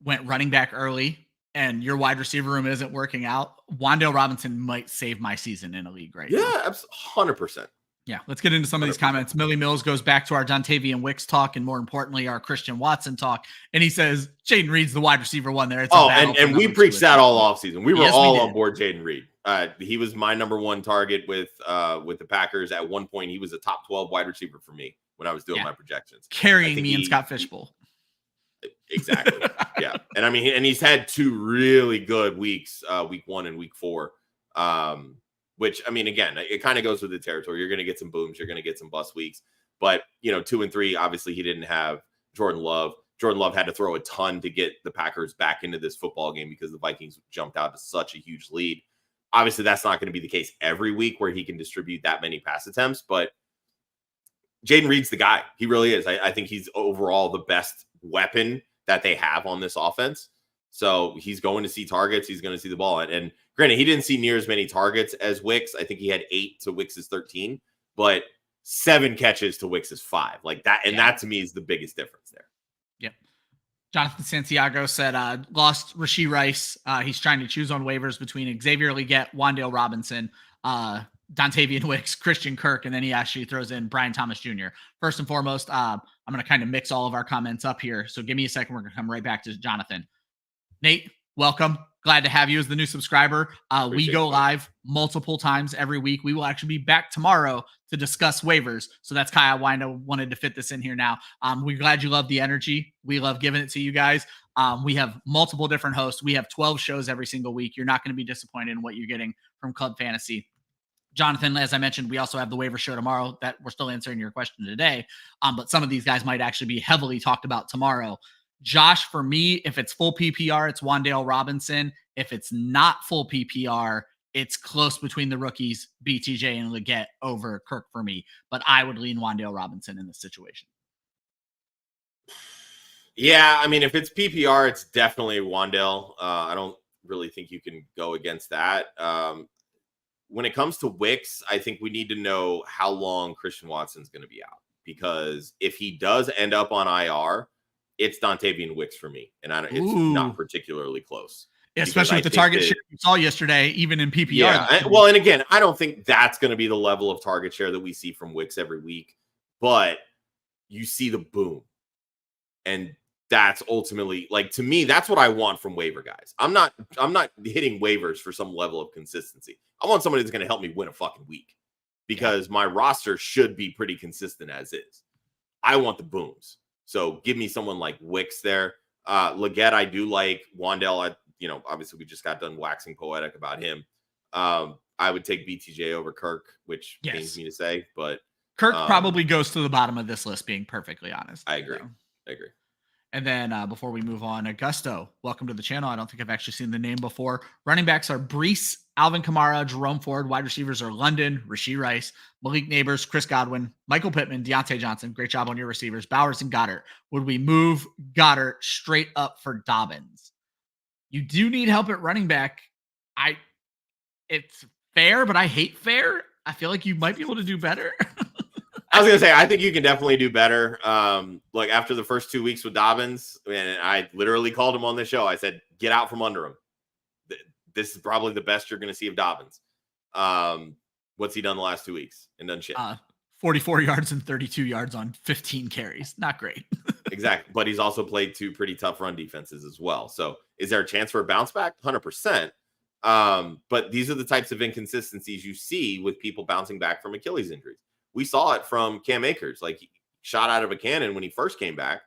went running back early and your wide receiver room isn't working out, Wan'Dale Robinson might save my season in a league right now. Yeah, 100%. Yeah, let's get into some of these comments. Millie Mills goes back to our Dontayvion Wicks talk and, more importantly, our Christian Watson talk. And he says, Jaden Reed's the wide receiver 1 there. And we preached that all offseason. We were all on board Jaden Reed. He was my number 1 target with the Packers. At one point, he was a top 12 wide receiver for me when I was doing my projections. Carrying me and Scott Fishbowl. Exactly. Yeah. And I mean, and he's had 2 really good weeks, week 1 and week 4. which, I mean, again, it kind of goes with the territory. You're going to get some booms. You're going to get some bust weeks. But, 2 and 3, obviously he didn't have Jordan Love. Jordan Love had to throw a ton to get the Packers back into this football game because the Vikings jumped out to such a huge lead. Obviously, that's not going to be the case every week where he can distribute that many pass attempts, but Jaden Reed's the guy. He really is. I think he's overall the best weapon that they have on this offense. So he's going to see targets. He's going to see the ball. And granted, he didn't see near as many targets as Wicks. I think he had 8 to Wicks's 13, but 7 catches to Wicks's 5. Like that. And that to me is the biggest difference there. Yep. Jonathan Santiago said, lost Rashee Rice. He's trying to choose on waivers between Xavier Legette, Wan'Dale Robinson, Dontayvion Wicks, Christian Kirk, and then he actually throws in Brian Thomas Jr. First and foremost, I'm going to kind of mix all of our comments up here. So give me a second. We're going to come right back to Jonathan. Nate, welcome. Glad to have you as the new subscriber. We go live multiple times every week. We will actually be back tomorrow to discuss waivers. So that's kind of why I wanted to fit this in here now. We're glad you love the energy. We love giving it to you guys. We have multiple different hosts. We have 12 shows every single week. You're not going to be disappointed in what you're getting from Club Fantasy. Jonathan, as I mentioned, we also have the waiver show tomorrow that we're still answering your question today. But some of these guys might actually be heavily talked about tomorrow. Josh, for me, if it's full PPR, it's Wan'Dale Robinson. If it's not full PPR, it's close between the rookies, BTJ and Legette over Kirk for me. But I would lean Wan'Dale Robinson in this situation. Yeah, I mean, if it's PPR, it's definitely Wan'Dale. I don't really think you can go against that. When it comes to Wicks, I think we need to know how long Christian Watson's going to be out. Because if he does end up on IR, it's Dontayvion Wicks for me. And it's not particularly close. Yeah, especially with the target share you saw yesterday, even in PPR. Yeah, and again, I don't think that's going to be the level of target share that we see from Wicks every week. But you see the boom. And that's ultimately, like, to me, that's what I want from waiver guys. I'm not hitting waivers for some level of consistency. I want somebody that's going to help me win a fucking week because my roster should be pretty consistent as is. I want the booms. So give me someone like Wicks there. Legette, I do like. Wan'Dale, obviously we just got done waxing poetic about him. I would take BTJ over Kirk, which pains me to say, but Kirk probably goes to the bottom of this list, being perfectly honest. I agree. And then before we move on, Augusto, welcome to the channel. I don't think I've actually seen the name before. Running backs are Breece, Alvin Kamara, Jerome Ford. Wide receivers are London, Rashee Rice, Malik Neighbors, Chris Godwin, Michael Pittman, Deontay Johnson. Great job on your receivers. Bowers and Goddard. Would we move Goddard straight up for Dobbins? You do need help at running back. It's fair, but I hate fair. I feel like you might be able to do better. I was going to say, I think you can definitely do better. Like after the first 2 weeks with Dobbins, and I literally called him on the show. I said, get out from under him. This is probably the best you're going to see of Dobbins. What's he done the last 2 weeks? And done shit. 44 yards and 32 yards on 15 carries. Not great. Exactly. But he's also played 2 pretty tough run defenses as well. So is there a chance for a bounce back? 100%. But these are the types of inconsistencies you see with people bouncing back from Achilles injuries. We saw it from Cam Akers. Like, he shot out of a cannon when he first came back,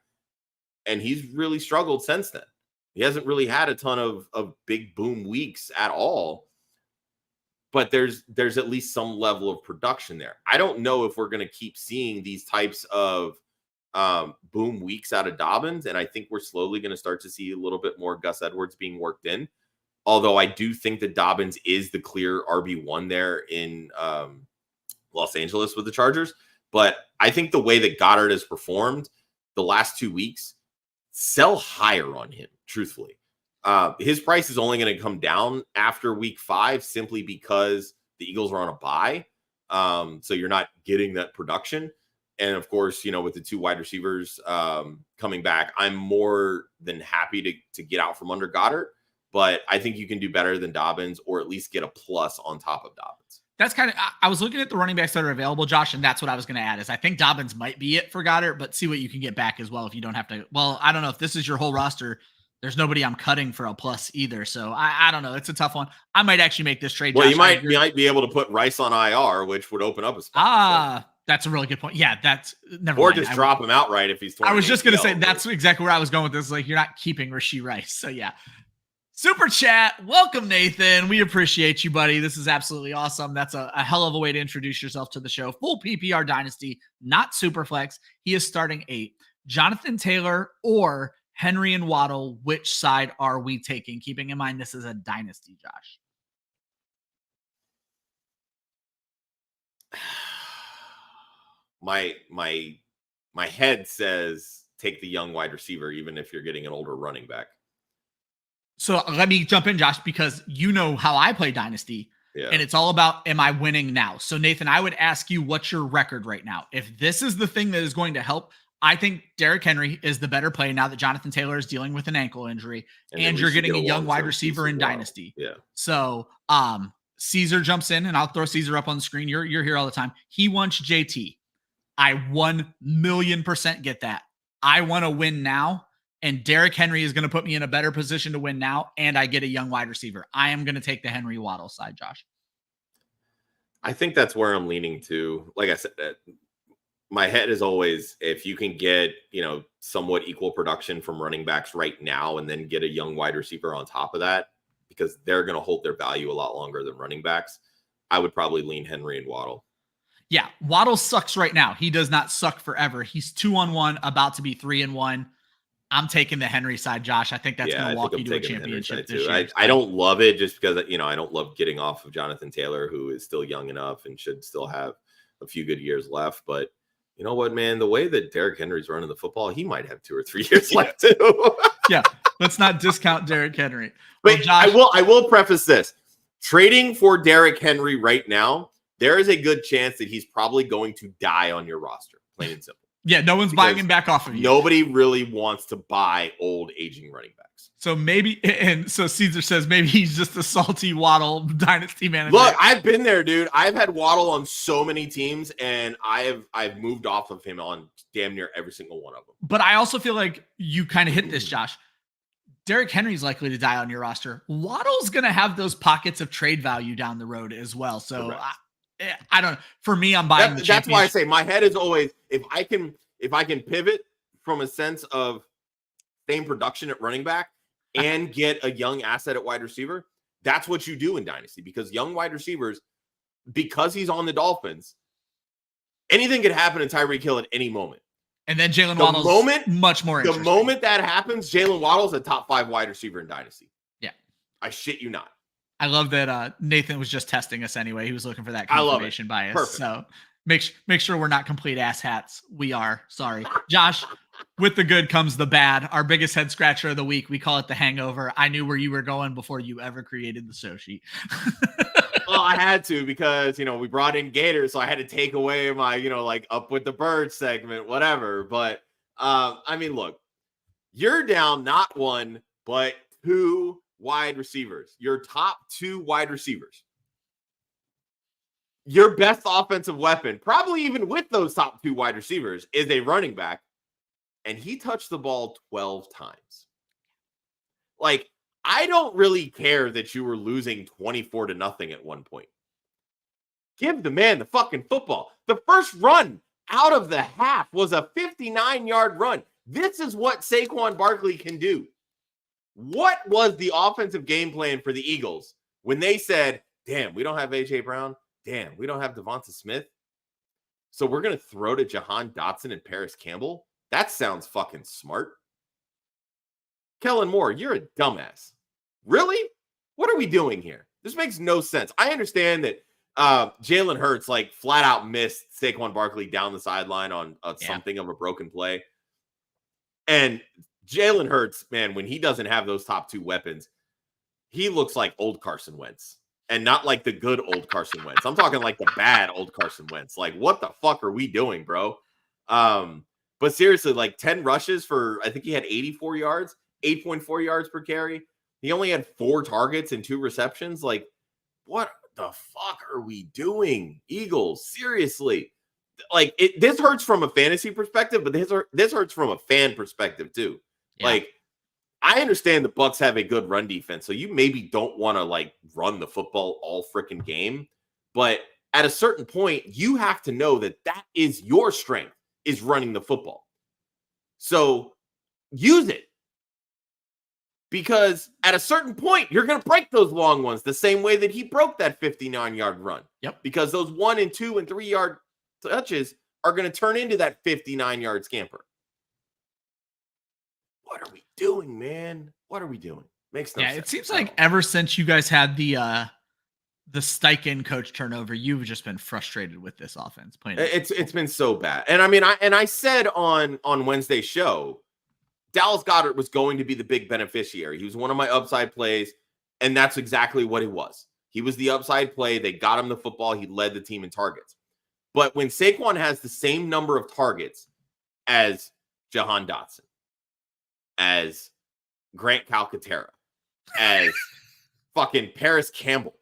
and he's really struggled since then. He hasn't really had a ton of big boom weeks at all, but there's at least some level of production there. I don't know if we're going to keep seeing these types of boom weeks out of Dobbins, and I think we're slowly going to start to see a little bit more Gus Edwards being worked in. Although I do think that Dobbins is the clear RB1 there in Los Angeles with the Chargers. But I think the way that Goddard has performed the last 2 weeks, sell higher on him, truthfully. His price is only going to come down after week 5 simply because the Eagles are on a bye. So you're not getting that production. And of course, with the 2 wide receivers coming back, I'm more than happy to get out from under Goddard. But I think you can do better than Dobbins, or at least get a plus on top of Dobbins. That's kind of, I was looking at the running backs that are available, Josh, and that's what I was going to add is I think Dobbins might be it for Goddard, but see what you can get back as well if you don't have to. Well, I don't know if this is your whole roster. There's nobody I'm cutting for a plus either. So I don't know. It's a tough one. I might actually make this trade. Well, Josh, you might be able to put Rice on IR, which would open up a spot. That's a really good point. Yeah, that's never or mind. Just drop him outright if he's. I was just going to say that's exactly where I was going with this. Like, you're not keeping Rashee Rice. So yeah. Super chat. Welcome, Nathan. We appreciate you, buddy. This is absolutely awesome. That's a hell of a way to introduce yourself to the show. Full PPR dynasty, not super flex. He is starting 8. Jonathan Taylor or Henry and Waddle. Which side are we taking? Keeping in mind this is a dynasty, Josh. My head says take the young wide receiver, even if you're getting an older running back. So let me jump in, Josh, because you know how I play Dynasty, and it's all about, am I winning now? So, Nathan, I would ask you, what's your record right now? If this is the thing that is going to help, I think Derrick Henry is the better play now that Jonathan Taylor is dealing with an ankle injury, and you're getting a young wide receiver in Dynasty. Yeah. So, Caesar jumps in, and I'll throw Caesar up on the screen. You're here all the time. He wants JT. I 1,000,000% get that. I want to win now. And Derrick Henry is going to put me in a better position to win now, and I get a young wide receiver. I am going to take the Henry Waddle side, Josh. I think that's where I'm leaning to. Like I said, my head is always, if you can get, somewhat equal production from running backs right now and then get a young wide receiver on top of that, because they're going to hold their value a lot longer than running backs, I would probably lean Henry and Waddle. Yeah, Waddle sucks right now. He does not suck forever. He's 2-on-1, about to be 3-1. I'm taking the Henry side, Josh. I think that's going to walk you to a championship this year. I don't love it just because, I don't love getting off of Jonathan Taylor, who is still young enough and should still have a few good years left. But you know what, man? The way that Derrick Henry's running the football, he might have 2 or 3 years left too. Yeah, let's not discount Derrick Henry. But Josh, I will preface this. Trading for Derrick Henry right now, there is a good chance that he's probably going to die on your roster, plain and simple. Yeah, no one's buying him back off of you. Nobody really wants to buy old aging running backs. So maybe, and so Caesar says maybe he's just a salty Waddle dynasty manager. Look, I've been there, dude. I've had Waddle on so many teams, and I've moved off of him on damn near every single one of them. But I also feel like you kind of hit this, Josh. Derrick Henry's likely to die on your roster. Waddle's going to have those pockets of trade value down the road as well. So I don't. For me, I'm buying the championship. That's why I say my head is always, if I can pivot from a sense of same production at running back and get a young asset at wide receiver, that's what you do in Dynasty, because young wide receivers, because he's on the Dolphins, anything could happen in Tyreek Hill at any moment. And then Jalen Waddle's much more interesting. The moment that happens, Jalen Waddle's a top 5 wide receiver in Dynasty. Yeah. I shit you not. I love that Nathan was just testing us anyway. He was looking for that confirmation bias. Perfect. So make sure we're not complete ass hats. We are. Sorry. Josh, with the good comes the bad. Our biggest head scratcher of the week. We call it the hangover. I knew where you were going before you ever created the show sheet. Well, I had to, because, we brought in Gators, so I had to take away my, up with the birds segment, whatever. But, look, you're down not 1, but 2 wide receivers. Your top 2 wide receivers. Your best offensive weapon, probably even with those top 2 wide receivers, is a running back. And he touched the ball 12 times. Like, I don't really care that you were losing 24-0 at one point. Give the man the fucking football. The first run out of the half was a 59-yard run. This is what Saquon Barkley can do. What was the offensive game plan for the Eagles when they said, damn, we don't have A.J. Brown. Damn, we don't have Devonta Smith. So we're going to throw to Jahan Dotson and Paris Campbell? That sounds fucking smart. Kellen Moore, you're a dumbass. Really? What are we doing here? This makes no sense. I understand that Jalen Hurts flat out missed Saquon Barkley down the sideline on something of a broken play. And Jalen Hurts, man, when he doesn't have those top 2 weapons, he looks like old Carson Wentz. And not like the good old Carson Wentz. I'm talking like the bad old Carson Wentz. Like, what the fuck are we doing, bro? But seriously, 10 rushes for, I think he had 84 yards, 8.4 yards per carry. He only had 4 targets and 2 receptions. Like, what the fuck are we doing, Eagles? Seriously. This hurts from a fantasy perspective, but this hurts from a fan perspective too. Yeah. I understand the Bucs have a good run defense, so you maybe don't want to run the football all freaking game. But at a certain point, you have to know that is your strength, is running the football. So use it. Because at a certain point, you're going to break those long ones the same way that he broke that 59-yard run. Yep. Because those 1 and 2 and 3 yard touches are going to turn into that 59-yard scamper. What are we doing, man? What are we doing? Makes no sense. It seems like ever since you guys had the Steichen coach turnover, you've just been frustrated with this offense. It's been so bad. And I mean, I said on Wednesday's show, Dallas Goedert was going to be the big beneficiary. He was one of my upside plays, and that's exactly what he was. He was the upside play. They got him the football. He led the team in targets. But when Saquon has the same number of targets as Jahan Dotson, as Grant Calcaterra, as fucking Paris Campbell,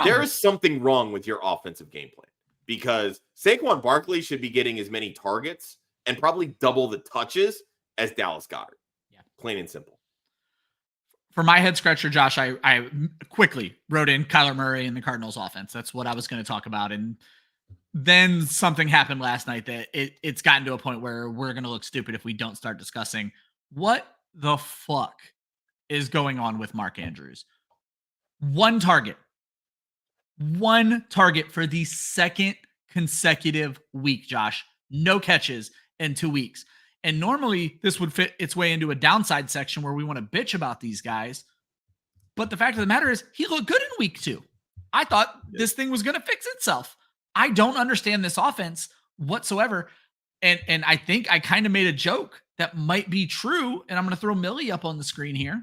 there is something wrong with your offensive game plan, because Saquon Barkley should be getting as many targets and probably double the touches as Dallas Goedert. Yeah. Plain and simple. For my head scratcher, Josh, I quickly wrote in Kyler Murray and the Cardinals offense. That's what I was going to talk about. And then something happened last night that it's gotten to a point where we're going to look stupid if we don't start discussing what the fuck is going on with Mark Andrews. One target for the second consecutive week, Josh. No catches in 2 weeks. And normally this would fit its way into a downside section where we want to bitch about these guys. But the fact of the matter is he looked good in week 2. I thought this thing was going to fix itself. I don't understand this offense whatsoever. And I think I kind of made a joke that might be true. And I'm going to throw Millie up on the screen here.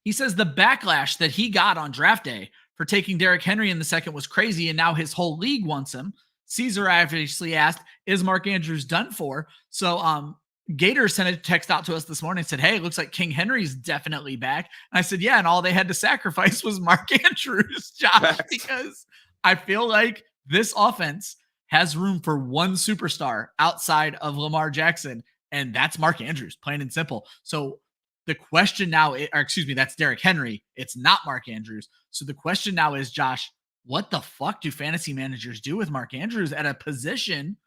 He says the backlash that he got on draft day for taking Derrick Henry in the second was crazy, and now his whole league wants him. Caesar obviously asked, is Mark Andrews done for? So Gator sent a text out to us this morning and said, hey, it looks like King Henry's definitely back. And I said, yeah, and all they had to sacrifice was Mark Andrews, Josh, because I feel like this offense has room for one superstar outside of Lamar Jackson, and that's Mark Andrews, plain and simple. So the question now, that's Derrick Henry. It's not Mark Andrews. So the question now is, Josh, what the fuck do fantasy managers do with Mark Andrews at a position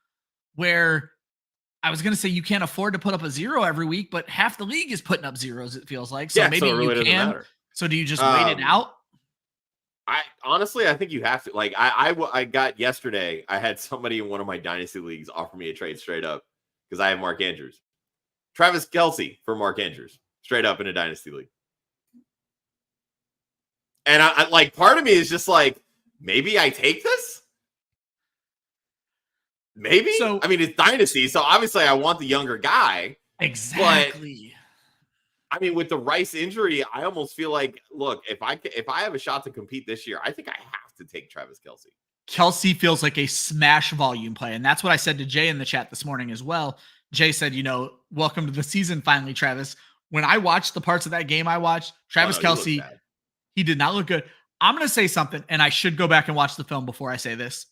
where I was going to say you can't afford to put up a 0 every week, but half the league is putting up zeros, it feels like. So maybe so really you can. So do you just wait it out? I think you have to. Like I got yesterday, I had somebody in one of my dynasty leagues offer me a trade straight up because I have Mark Andrews. Travis Kelce for Mark Andrews. Straight up in a dynasty league. And I like, part of me is just like, maybe I take this? Maybe? So, I mean, it's dynasty, so obviously I want the younger guy. Exactly. But, I mean, with the Rice injury, I almost feel like, look, if I have a shot to compete this year, I think I have to take Travis Kelce. Kelce feels like a smash volume play, and that's what I said to Jay in the chat this morning as well. Jay said, welcome to the season finally, Travis. When I watched the parts of that game I watched, Travis Kelce, he did not look good. I'm going to say something, and I should go back and watch the film before I say this.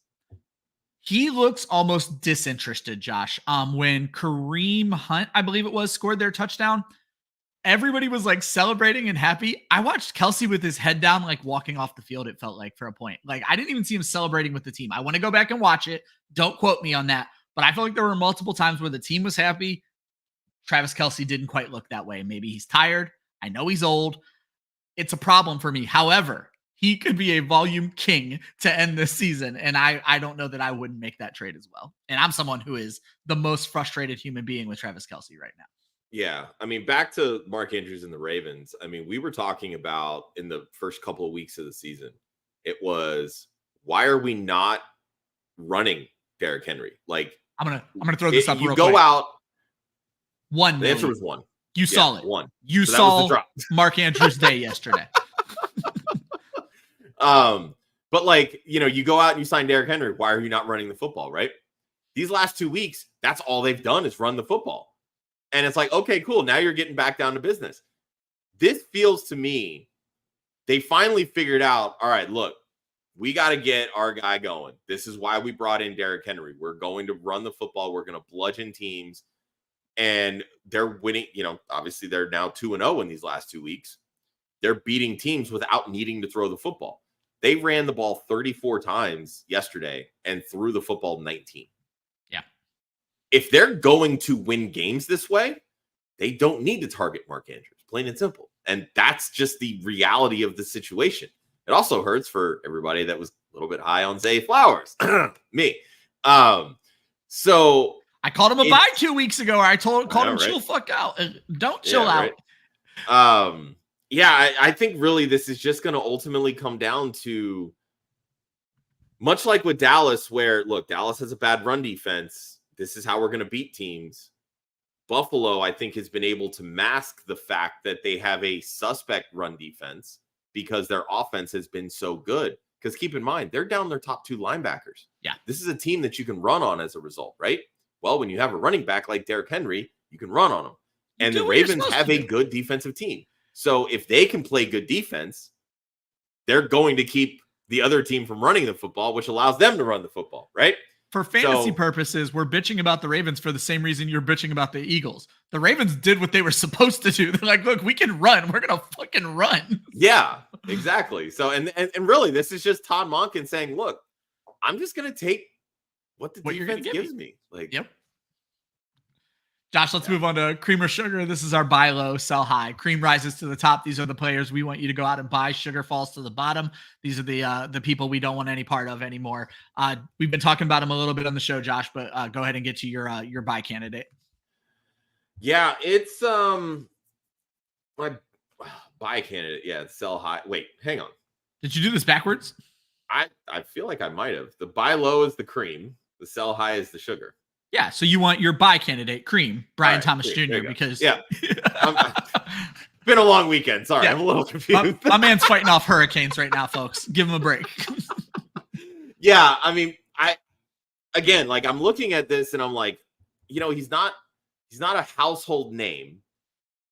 He looks almost disinterested, Josh. When Kareem Hunt, I believe it was, scored their touchdown, everybody was like celebrating and happy. I watched Kelce with his head down, like walking off the field, it felt like, for a point. Like, I didn't even see him celebrating with the team. I want to go back and watch it. Don't quote me on that. But I feel like there were multiple times where the team was happy. Travis Kelce didn't quite look that way. Maybe he's tired. I know he's old. It's a problem for me. However, he could be a volume king to end this season. And I don't know that I wouldn't make that trade as well. And I'm someone who is the most frustrated human being with Travis Kelce right now. Yeah. I mean, back to Mark Andrews and the Ravens. I mean, we were talking about in the first couple of weeks of the season, it was, why are we not running Derrick Henry? Like, I'm gonna throw this up real quick. You go out. One. The answer was one. You saw it. One. You saw Mark Andrews' day yesterday. But like, you go out and you sign Derrick Henry. Why are you not running the football, right? These last 2 weeks, that's all they've done is run the football. And it's like, okay, cool. Now you're getting back down to business. This feels to me, they finally figured out, all right, look, we got to get our guy going. This is why we brought in Derrick Henry. We're going to run the football. We're going to bludgeon teams. And they're winning, obviously they're now 2-0 in these last 2 weeks. They're beating teams without needing to throw the football. They ran the ball 34 times yesterday and threw the football 19. Yeah. If they're going to win games this way, they don't need to target Mark Andrews, plain and simple. And that's just the reality of the situation. It also hurts for everybody that was a little bit high on Zay Flowers. Me. So I called him a bye 2 weeks ago. I called him chill fuck out. Don't chill out. Right. I think really this is just going to ultimately come down to much like with Dallas, where look, Dallas has a bad run defense. This is how we're going to beat teams. Buffalo, I think, has been able to mask the fact that they have a suspect run defense because their offense has been so good. Because keep in mind, they're down their top 2 linebackers. Yeah. This is a team that you can run on as a result, right? Well, when you have a running back like Derrick Henry, you can run on them. And the Ravens have a good defensive team. So if they can play good defense, they're going to keep the other team from running the football, which allows them to run the football, right? For fantasy purposes, we're bitching about the Ravens for the same reason you're bitching about the Eagles. The Ravens did what they were supposed to do. They're like, look, we can run. We're going to fucking run. Yeah, exactly. So, and really, this is just Todd Monken saying, look, I'm just going to take what the defense gives me. Like, yep. Josh, let's move on to cream or sugar. This is our buy low, sell high. Cream rises to the top. These are the players we want you to go out and buy. Sugar falls to the bottom. These are the people we don't want any part of anymore. We've been talking about them a little bit on the show, Josh, but go ahead and get to your buy candidate. Yeah, it's my buy candidate. Yeah, it's sell high. Wait, hang on. Did you do this backwards? I feel like I might have. The buy low is the cream. The sell high is the sugar. Yeah, so you want your buy candidate, cream, Brian Thomas Jr., because... Yeah. Been a long weekend. Sorry, I'm a little confused. My man's fighting off hurricanes right now, folks. Give him a break. Yeah, I mean, I'm looking at this and I'm like, he's not a household name.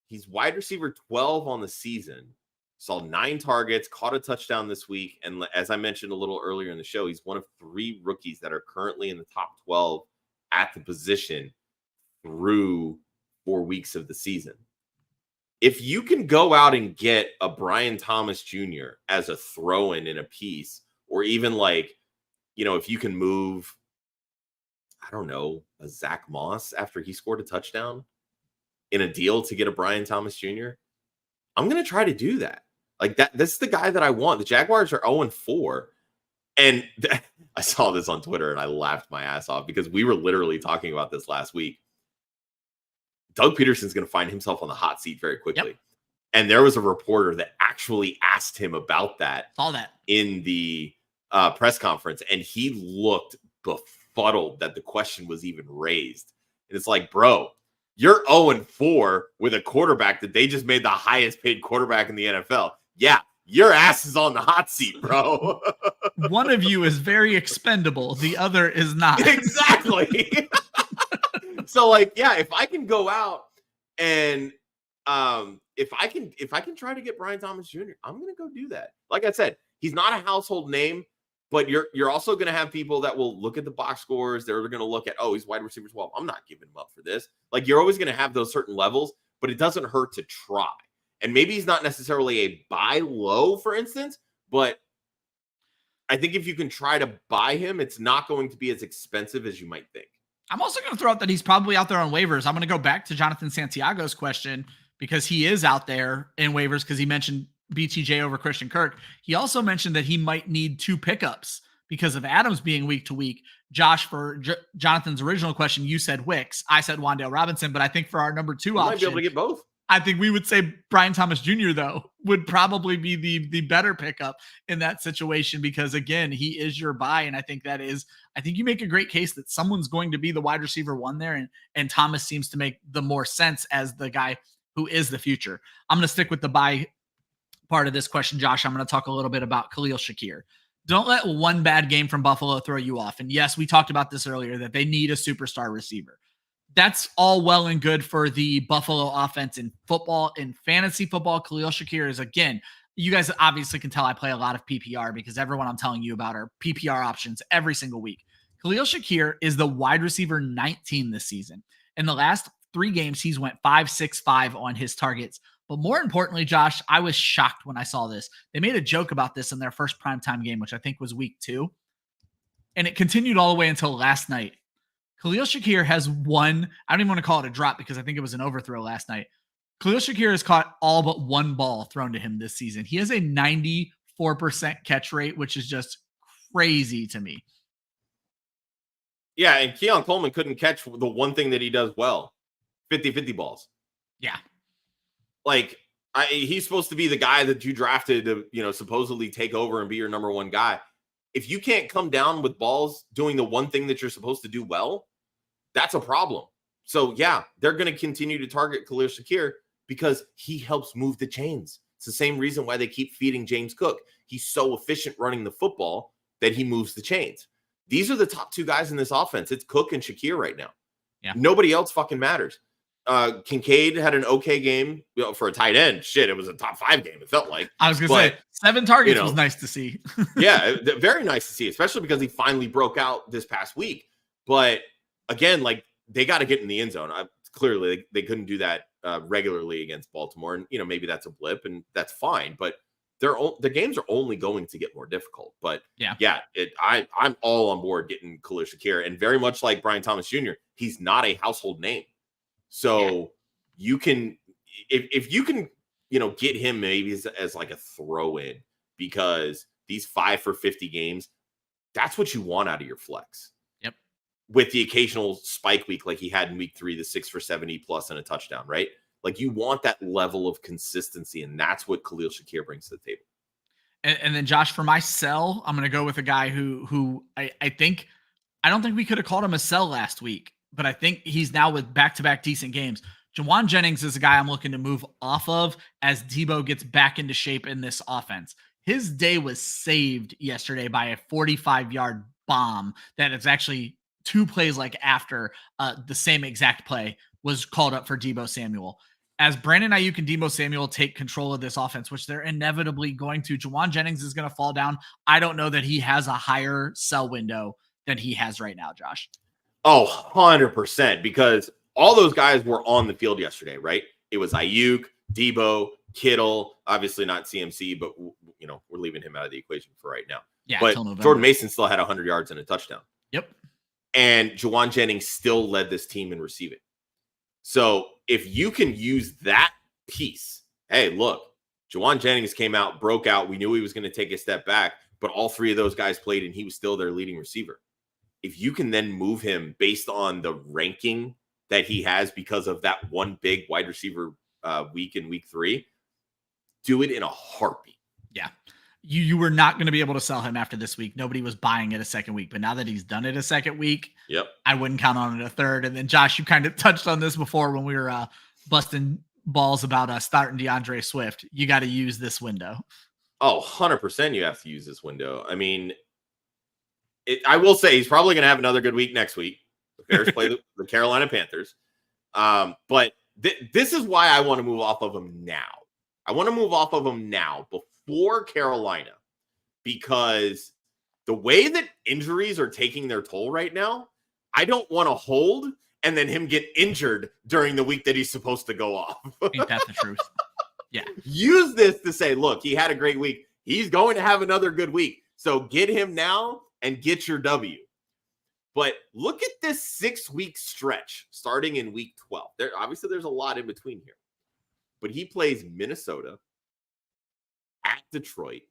He's wide receiver 12 on the season. Saw 9 targets, caught a touchdown this week. And as I mentioned a little earlier in the show, he's one of 3 rookies that are currently in the top 12 at the position through 4 weeks of the season. If you can go out and get a Brian Thomas Jr. as a throw-in in a piece, or even if you can move, I don't know, a Zach Moss after he scored a touchdown in a deal to get a Brian Thomas Jr., I'm going to try to do that. Like that. This is the guy that I want. The Jaguars are 0-4. And I saw this on Twitter and I laughed my ass off because we were literally talking about this last week. Doug Peterson's going to find himself on the hot seat very quickly. Yep. And there was a reporter that actually asked him about that. All that in the press conference. And he looked befuddled that the question was even raised. And it's like, bro, you're 0-4 with a quarterback that they just made the highest paid quarterback in the NFL. Yeah. Your ass is on the hot seat, bro. One of you is very expendable. The other is not. Exactly. So, if I can go out and if I can try to get Brian Thomas Jr., I'm going to go do that. Like I said, he's not a household name, but you're also going to have people that will look at the box scores. They're going to look at, he's wide receiver 12. I'm not giving him up for this. You're always going to have those certain levels, but it doesn't hurt to try. And maybe he's not necessarily a buy low, for instance, but I think if you can try to buy him, it's not going to be as expensive as you might think. I'm also going to throw out that he's probably out there on waivers. I'm going to go back to Jonathan Santiago's question because he is out there in waivers because he mentioned BTJ over Christian Kirk. He also mentioned that he might need 2 pickups because of Adams being week to week. Josh, for Jonathan's original question, you said Wicks. I said Wan'Dale Robinson, but I think for our number 2 option, might be able to get both. I think we would say Brian Thomas Jr., though, would probably be the better pickup in that situation because, again, he is your buy. And I think you make a great case that someone's going to be the wide receiver 1 there. And Thomas seems to make the more sense as the guy who is the future. I'm going to stick with the buy part of this question, Josh. I'm going to talk a little bit about Khalil Shakir. Don't let one bad game from Buffalo throw you off. And yes, we talked about this earlier, that they need a superstar receiver. That's all well and good for the Buffalo offense in football. In fantasy football, Khalil Shakir is, again, you guys obviously can tell I play a lot of PPR because everyone I'm telling you about are PPR options every single week. Khalil Shakir is the wide receiver 19 this season. In the last 3 games, he's went 5-6-5 on his targets. But more importantly, Josh, I was shocked when I saw this. They made a joke about this in their first primetime game, which I think was week 2. And it continued all the way until last night. Khalil Shakir has one. I don't even want to call it a drop because I think it was an overthrow last night. Khalil Shakir has caught all but one ball thrown to him this season. He has a 94% catch rate, which is just crazy to me. Yeah, and Keon Coleman couldn't catch the one thing that he does well, 50-50 balls. Yeah. Like, he's supposed to be the guy that you drafted to, supposedly take over and be your number one guy. If you can't come down with balls doing the one thing that you're supposed to do well, that's a problem. So, yeah, they're going to continue to target Khalil Shakir because he helps move the chains. It's the same reason why they keep feeding James Cook. He's so efficient running the football that he moves the chains. These are the top two guys in this offense. It's Cook and Shakir right now. Yeah. Nobody else fucking matters. Kincaid had an okay game for a tight end. Shit, it was a top 5 game. It felt like. I was going to say 7 targets was nice to see. Yeah, very nice to see, especially because he finally broke out this past week. But again, like, they got to get in the end zone. Clearly, they couldn't do that regularly against Baltimore, and maybe that's a blip, and that's fine. But the games are only going to get more difficult. But I'm all on board getting Khalil Shakir, and very much like Brian Thomas Jr., he's not a household name. So you can, if you can, get him maybe as like a throw in, because these 5 for 50 games, that's what you want out of your flex. Yep. With the occasional spike week like he had in week 3, the 6 for 70 plus and a touchdown, right? Like, you want that level of consistency, and that's what Khalil Shakir brings to the table. And then, Josh, for my sell, I'm going to go with a guy who I don't think we could have called him a sell last week, but I think he's now with back-to-back decent games. Jauan Jennings is a guy I'm looking to move off of as Debo gets back into shape in this offense. His day was saved yesterday by a 45-yard bomb that is actually 2 plays like after the same exact play was called up for Debo Samuel. As Brandon Ayuk and Debo Samuel take control of this offense, which they're inevitably going to, Jauan Jennings is going to fall down. I don't know that he has a higher sell window than he has right now, Josh. Oh, 100%, because all those guys were on the field yesterday, right? It was Ayuk, Debo, Kittle, obviously not CMC, but we're leaving him out of the equation for right now. Yeah, but Jordan Mason still had 100 yards and a touchdown. Yep. And Jauan Jennings still led this team in receiving. So if you can use that piece, hey, look, Jauan Jennings came out, broke out. We knew he was going to take a step back, but all 3 of those guys played, and he was still their leading receiver. If you can then move him based on the ranking that he has because of that one big wide receiver week in week 3, do it in a heartbeat. Yeah. You were not going to be able to sell him after this week. Nobody was buying it a second week, but now that he's done it a second week, I wouldn't count on it a third. And then, Josh, you kind of touched on this before when we were busting balls about starting DeAndre Swift. You got to use this window. Oh, 100% you have to use this window. I mean, I will say he's probably going to have another good week next week. The Bears play the Carolina Panthers. But this is why I want to move off of him now. I want to move off of him now before Carolina, because the way that injuries are taking their toll right now, I don't want to hold and then him get injured during the week that he's supposed to go off. Ain't that the truth? Yeah. Use this to say, look, he had a great week. He's going to have another good week. So get him now and get your W. But look at this 6-week stretch starting in week 12. There's a lot in between here. But he plays Minnesota, at Detroit,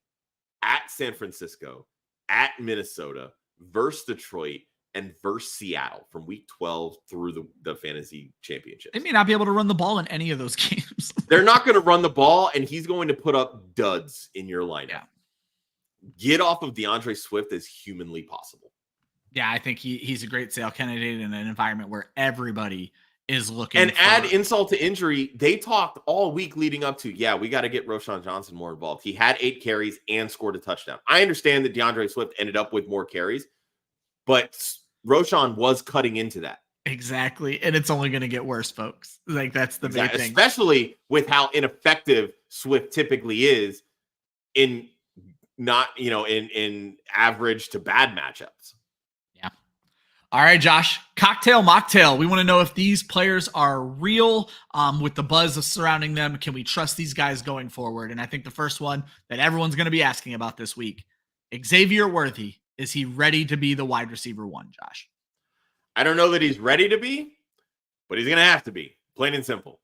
at San Francisco, at Minnesota, versus Detroit, and versus Seattle from week 12 through the fantasy championship. They may not be able to run the ball in any of those games. They're not going to run the ball, and he's going to put up duds in your lineup. Yeah. Get off of DeAndre Swift as humanly possible. Yeah, I think he's a great sale candidate in an environment where everybody is looking. And add insult to injury, they talked all week leading up to, we got to get Roschon Johnson more involved. He had 8 carries and scored a touchdown. I understand that DeAndre Swift ended up with more carries, but Roschon was cutting into that. Exactly. And it's only going to get worse, folks. Like, that's the big thing. Especially with how ineffective Swift typically is in not, in average to bad matchups. Yeah. All right, Josh, cocktail mocktail. We want to know if these players are real with the buzz surrounding them. Can we trust these guys going forward? And I think the first one that everyone's going to be asking about this week, Xavier Worthy. Is he ready to be the wide receiver 1, Josh? I don't know that he's ready to be, but he's going to have to be, plain and simple.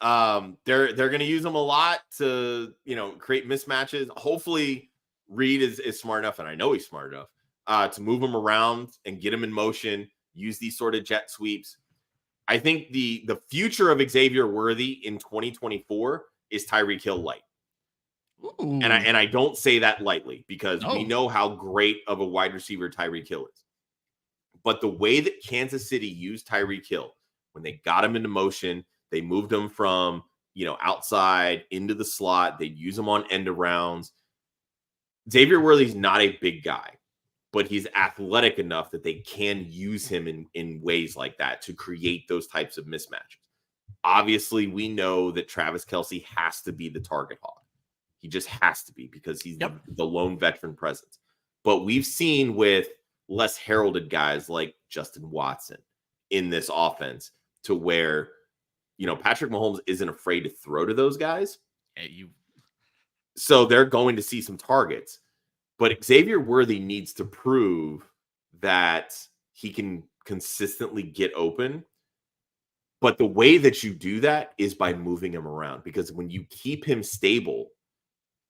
They're going to use him a lot to, create mismatches. Hopefully Reed is smart enough, and I know he's smart enough, to move him around and get him in motion, use these sort of jet sweeps. I think the future of Xavier Worthy in 2024 is Tyreek Hill light. Ooh. And I don't say that lightly, because we know how great of a wide receiver Tyreek Hill is. But the way that Kansas City used Tyreek Hill, when they got him into motion, they moved him from, outside into the slot. They'd use him on end arounds. Xavier Worthy's not a big guy, but he's athletic enough that they can use him in ways like that to create those types of mismatches. Obviously, we know that Travis Kelce has to be the target hog. He just has to be, because he's the lone veteran presence. But we've seen with less heralded guys like Justin Watson in this offense, to where, Patrick Mahomes isn't afraid to throw to those guys. So they're going to see some targets. But Xavier Worthy needs to prove that he can consistently get open. But the way that you do that is by moving him around, because when you keep him stable,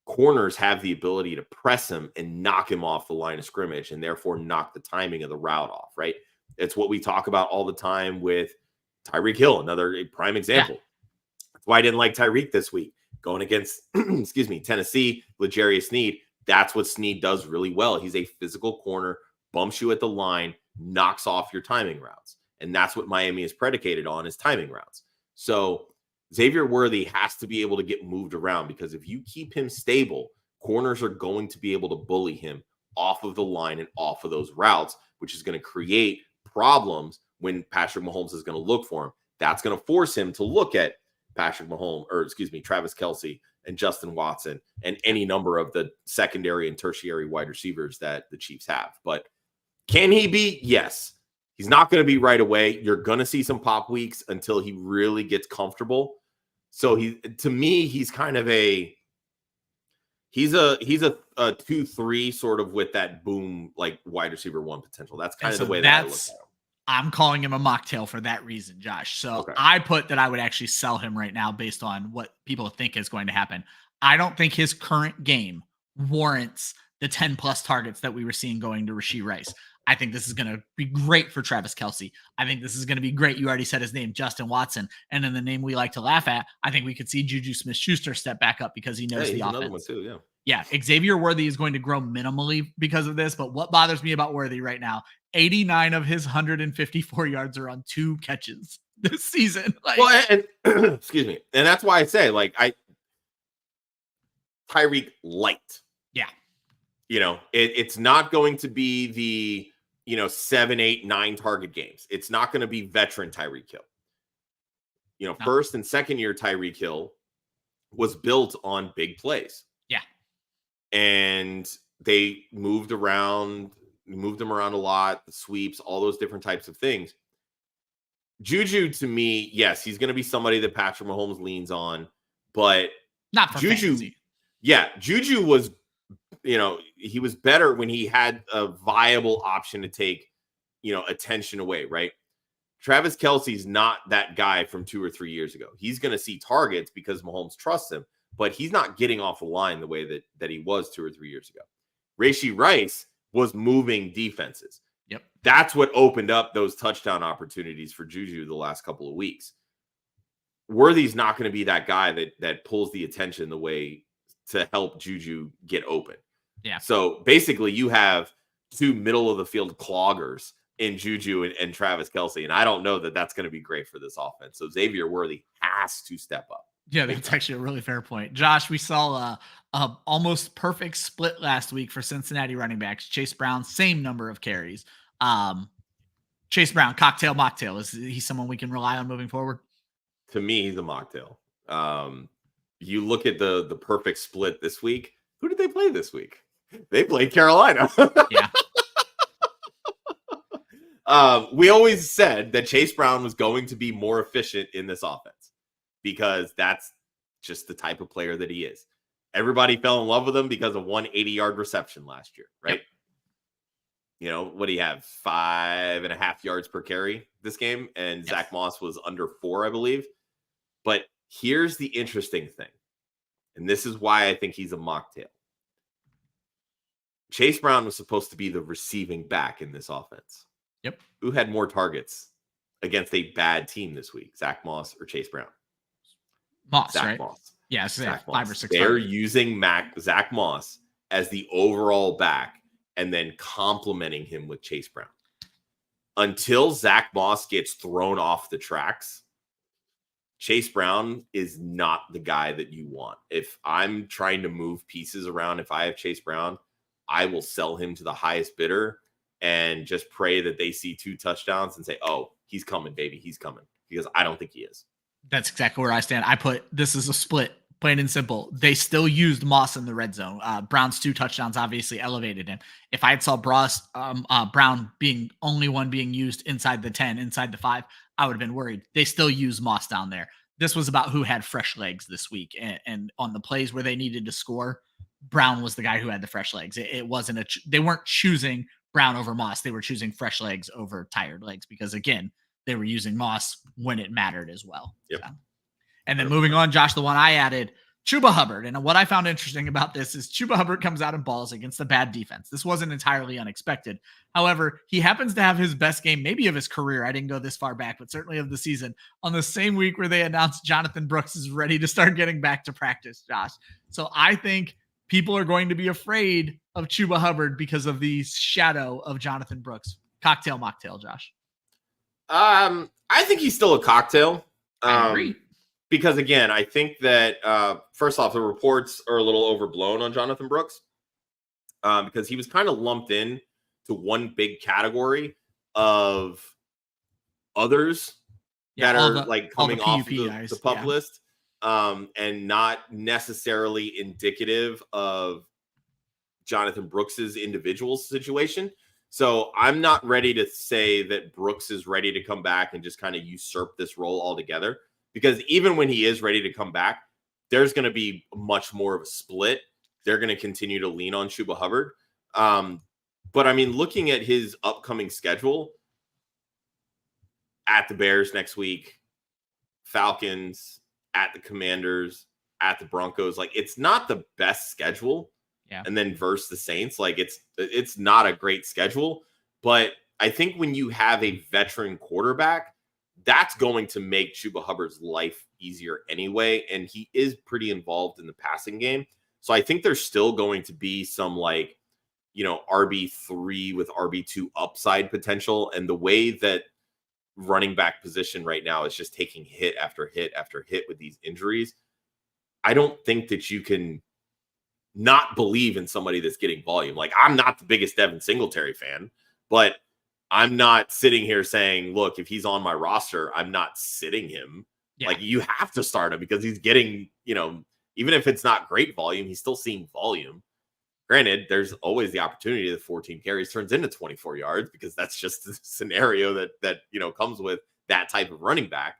corners have the ability to press him and knock him off the line of scrimmage, and therefore knock the timing of the route off, right? It's what we talk about all the time with Tyreek Hill, another prime example. Yeah. That's why I didn't like Tyreek this week. Going against, Tennessee, L'Jarius Sneed, that's what Sneed does really well. He's a physical corner, bumps you at the line, knocks off your timing routes. And that's what Miami is predicated on, is timing routes. So Xavier Worthy has to be able to get moved around, because if you keep him stable, corners are going to be able to bully him off of the line and off of those routes, which is going to create problems when Patrick Mahomes is going to look for him. That's going to force him to look at Travis Kelce and Justin Watson and any number of the secondary and tertiary wide receivers that the Chiefs have. But can he be? Yes. He's not going to be right away. You're going to see some pop weeks until he really gets comfortable. So to me, he's kind of he's a 2-3 sort of with that boom, like wide receiver one potential. That's kind of the way that I look at him. I'm calling him a mocktail for that reason, Josh. So I put that I would actually sell him right now based on what people think is going to happen. I don't think his current game warrants the 10 plus targets that we were seeing going to Rashee Rice. I think this is going to be great for Travis Kelce. I think this is going to be great. You already said his name, Justin Watson. And then the name we like to laugh at, I think we could see Juju Smith-Schuster step back up, because he knows the offense. Another one too, yeah, Xavier Worthy is going to grow minimally because of this. But what bothers me about Worthy right now, 89 of his 154 yards are on 2 catches this season. And excuse me. And that's why I say, Tyreek light. Yeah. It's not going to be the, 7, 8, 9 target games. It's not going to be veteran Tyreek Hill. First and second year Tyreek Hill was built on big plays. Yeah. And they moved him around a lot, the sweeps, all those different types of things. Juju, to me, yes, he's going to be somebody that Patrick Mahomes leans on, but not for Juju. Fantasy. Yeah, Juju was, he was better when he had a viable option to take, attention away, right? Travis Kelce's not that guy from 2 or 3 years ago. He's going to see targets because Mahomes trusts him, but he's not getting off the line the way that he was 2 or 3 years ago. Rashee Rice was moving defenses. Yep. That's what opened up those touchdown opportunities for Juju the last couple of weeks. Worthy's not going to be that guy that pulls the attention the way to help Juju get open. Yeah. So basically you have 2 middle of the field cloggers in Juju and Travis Kelce. And I don't know that that's going to be great for this offense. So Xavier Worthy has to step up. Yeah, that's actually a really fair point. Josh, we saw a almost perfect split last week for Cincinnati running backs. Chase Brown, same number of carries. Chase Brown, cocktail, mocktail. Is he someone we can rely on moving forward? To me, he's a mocktail. You look at the perfect split this week. Who did they play this week? They played Carolina. Yeah. We always said that Chase Brown was going to be more efficient in this offense because that's just the type of player that he is. Everybody fell in love with him because of one 80-yard reception last year, right? Yep. what do you have? 5.5 yards per carry this game. And Yes. Zach Moss was under 4, I believe. But here's the interesting thing. And this is why I think he's a mocktail. Chase Brown was supposed to be the receiving back in this offense. Yep. Who had more targets against a bad team this week? Zach Moss or Chase Brown? Moss, Zach right? Moss. Yeah, so Zach 5 Moss. or 6. They're targets. using Zach Moss as the overall back and then complementing him with Chase Brown. Until Zach Moss gets thrown off the tracks, Chase Brown is not the guy that you want. If I'm trying to move pieces around, if I have Chase Brown, I will sell him to the highest bidder and just pray that they see 2 touchdowns and say, oh, he's coming, baby. He's coming. Because I don't think he is. That's exactly where I stand. I put this is a split, plain and simple. They still used Moss in the red zone. Brown's 2 touchdowns obviously elevated him. If I had saw Brown being only one being used inside the 10, inside the 5, I would have been worried. They still use Moss down there. This was about who had fresh legs this week. And on the plays where they needed to score, Brown was the guy who had the fresh legs. It wasn't they weren't choosing Brown over Moss. They were choosing fresh legs over tired legs because, again, they were using Moss when it mattered as well. Yep. So. And then moving on, Josh, the one I added, Chuba Hubbard. And what I found interesting about this is Chuba Hubbard comes out and balls against a bad defense. This wasn't entirely unexpected. However, he happens to have his best game, maybe of his career. I didn't go this far back, but certainly of the season, on the same week where they announced Jonathan Brooks is ready to start getting back to practice, Josh. So I think people are going to be afraid of Chuba Hubbard because of the shadow of Jonathan Brooks. Cocktail, mocktail, Josh. I think he's still a cocktail. I agree. Because, again, I think that, first off, the reports are a little overblown on Jonathan Brooks because he was kind of lumped in to one big category of others that are coming off the PUP list and not necessarily indicative of Jonathan Brooks's individual situation. So I'm not ready to say that Brooks is ready to come back and just kind of usurp this role altogether. Because even when he is ready to come back, there's going to be much more of a split. They're going to continue to lean on Chuba Hubbard. But, I mean, looking at his upcoming schedule, at the Bears next week, Falcons, at the Commanders, at the Broncos, it's not the best schedule. Yeah. And then versus the Saints, it's not a great schedule. But I think when you have a veteran quarterback, that's going to make Chuba Hubbard's life easier anyway. And he is pretty involved in the passing game. So I think there's still going to be some RB3 with RB2 upside potential. And the way that running back position right now is just taking hit after hit after hit with these injuries, I don't think that you can not believe in somebody that's getting volume. I'm not the biggest Devin Singletary fan, but I'm not sitting here saying, look, if he's on my roster, I'm not sitting him. Yeah. You have to start him because he's getting, even if it's not great volume, he's still seeing volume. Granted, there's always the opportunity that 14 carries turns into 24 yards because that's just the scenario that comes with that type of running back.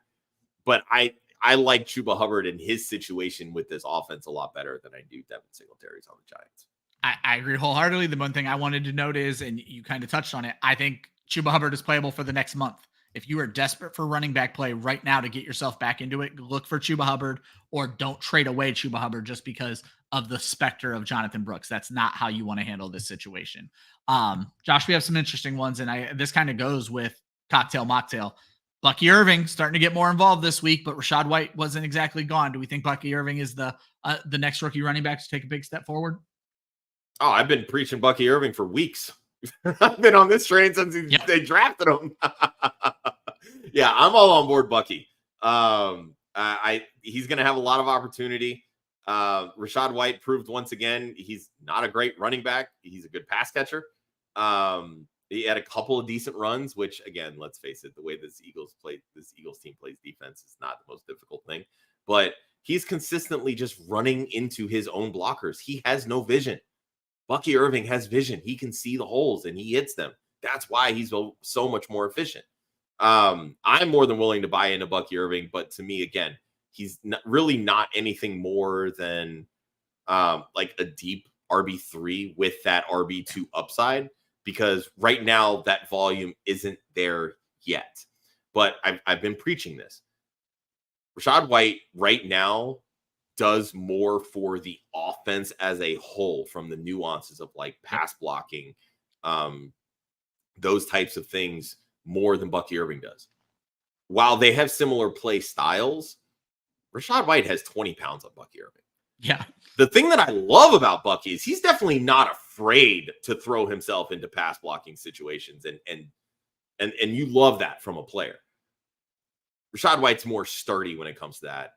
But I like Chuba Hubbard in his situation with this offense a lot better than I do Devin Singletary's on the Giants. I agree wholeheartedly. The one thing I wanted to note is, and you kind of touched on it, I think Chuba Hubbard is playable for the next month. If you are desperate for running back play right now to get yourself back into it, look for Chuba Hubbard or don't trade away Chuba Hubbard just because of the specter of Jonathan Brooks. That's not how you want to handle this situation. Josh, we have some interesting ones, and this kind of goes with cocktail mocktail. Bucky Irving starting to get more involved this week, but Rachaad White wasn't exactly gone. Do we think Bucky Irving is the next rookie running back to take a big step forward? Oh, I've been preaching Bucky Irving for weeks. I've been on this train since they drafted him. Yeah, I'm all on board Bucky. He's going to have a lot of opportunity. Rachaad White proved once again he's not a great running back. He's a good pass catcher. He had a couple of decent runs, which, again, let's face it, the way this Eagles team plays defense is not the most difficult thing. But he's consistently just running into his own blockers. He has no vision. Bucky Irving has vision. He can see the holes and he hits them. That's why he's so much more efficient. I'm more than willing to buy into Bucky Irving, but to me, again, he's really not anything more than a deep RB3 with that RB2 upside, because right now that volume isn't there yet. But I've been preaching this. Rachaad White right now does more for the offense as a whole, from the nuances of like pass blocking, those types of things, more than Bucky Irving does. While they have similar play styles, Rachaad White has 20 pounds on Bucky Irving. Yeah. The thing that I love about Bucky is he's definitely not afraid to throw himself into pass blocking situations, and you love that from a player. Rachaad White's more sturdy when it comes to that.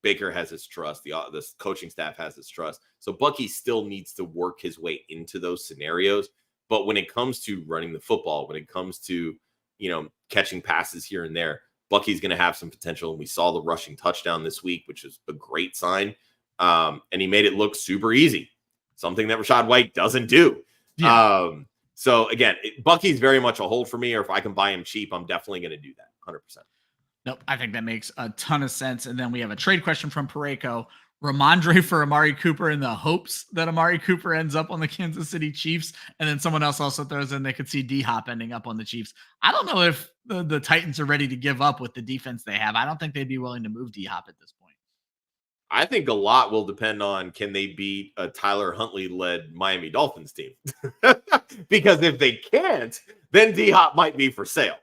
Baker has his trust. The coaching staff has his trust. So Bucky still needs to work his way into those scenarios. But when it comes to running the football, when it comes to, catching passes here and there, Bucky's going to have some potential. And we saw the rushing touchdown this week, which is a great sign. And he made it look super easy, something that Rachaad White doesn't do. Yeah. So again, Bucky's very much a hold for me, or if I can buy him cheap, I'm definitely going to do that 100%. Nope, I think that makes a ton of sense. And then we have a trade question from Pareko. Ramondre for Amari Cooper in the hopes that Amari Cooper ends up on the Kansas City Chiefs. And then someone else also throws in they could see D-Hop ending up on the Chiefs. I don't know if the Titans are ready to give up with the defense they have. I don't think they'd be willing to move D-Hop at this point. I think a lot will depend on, can they beat a Tyler Huntley-led Miami Dolphins team? Because if they can't, then D-Hop might be for sale.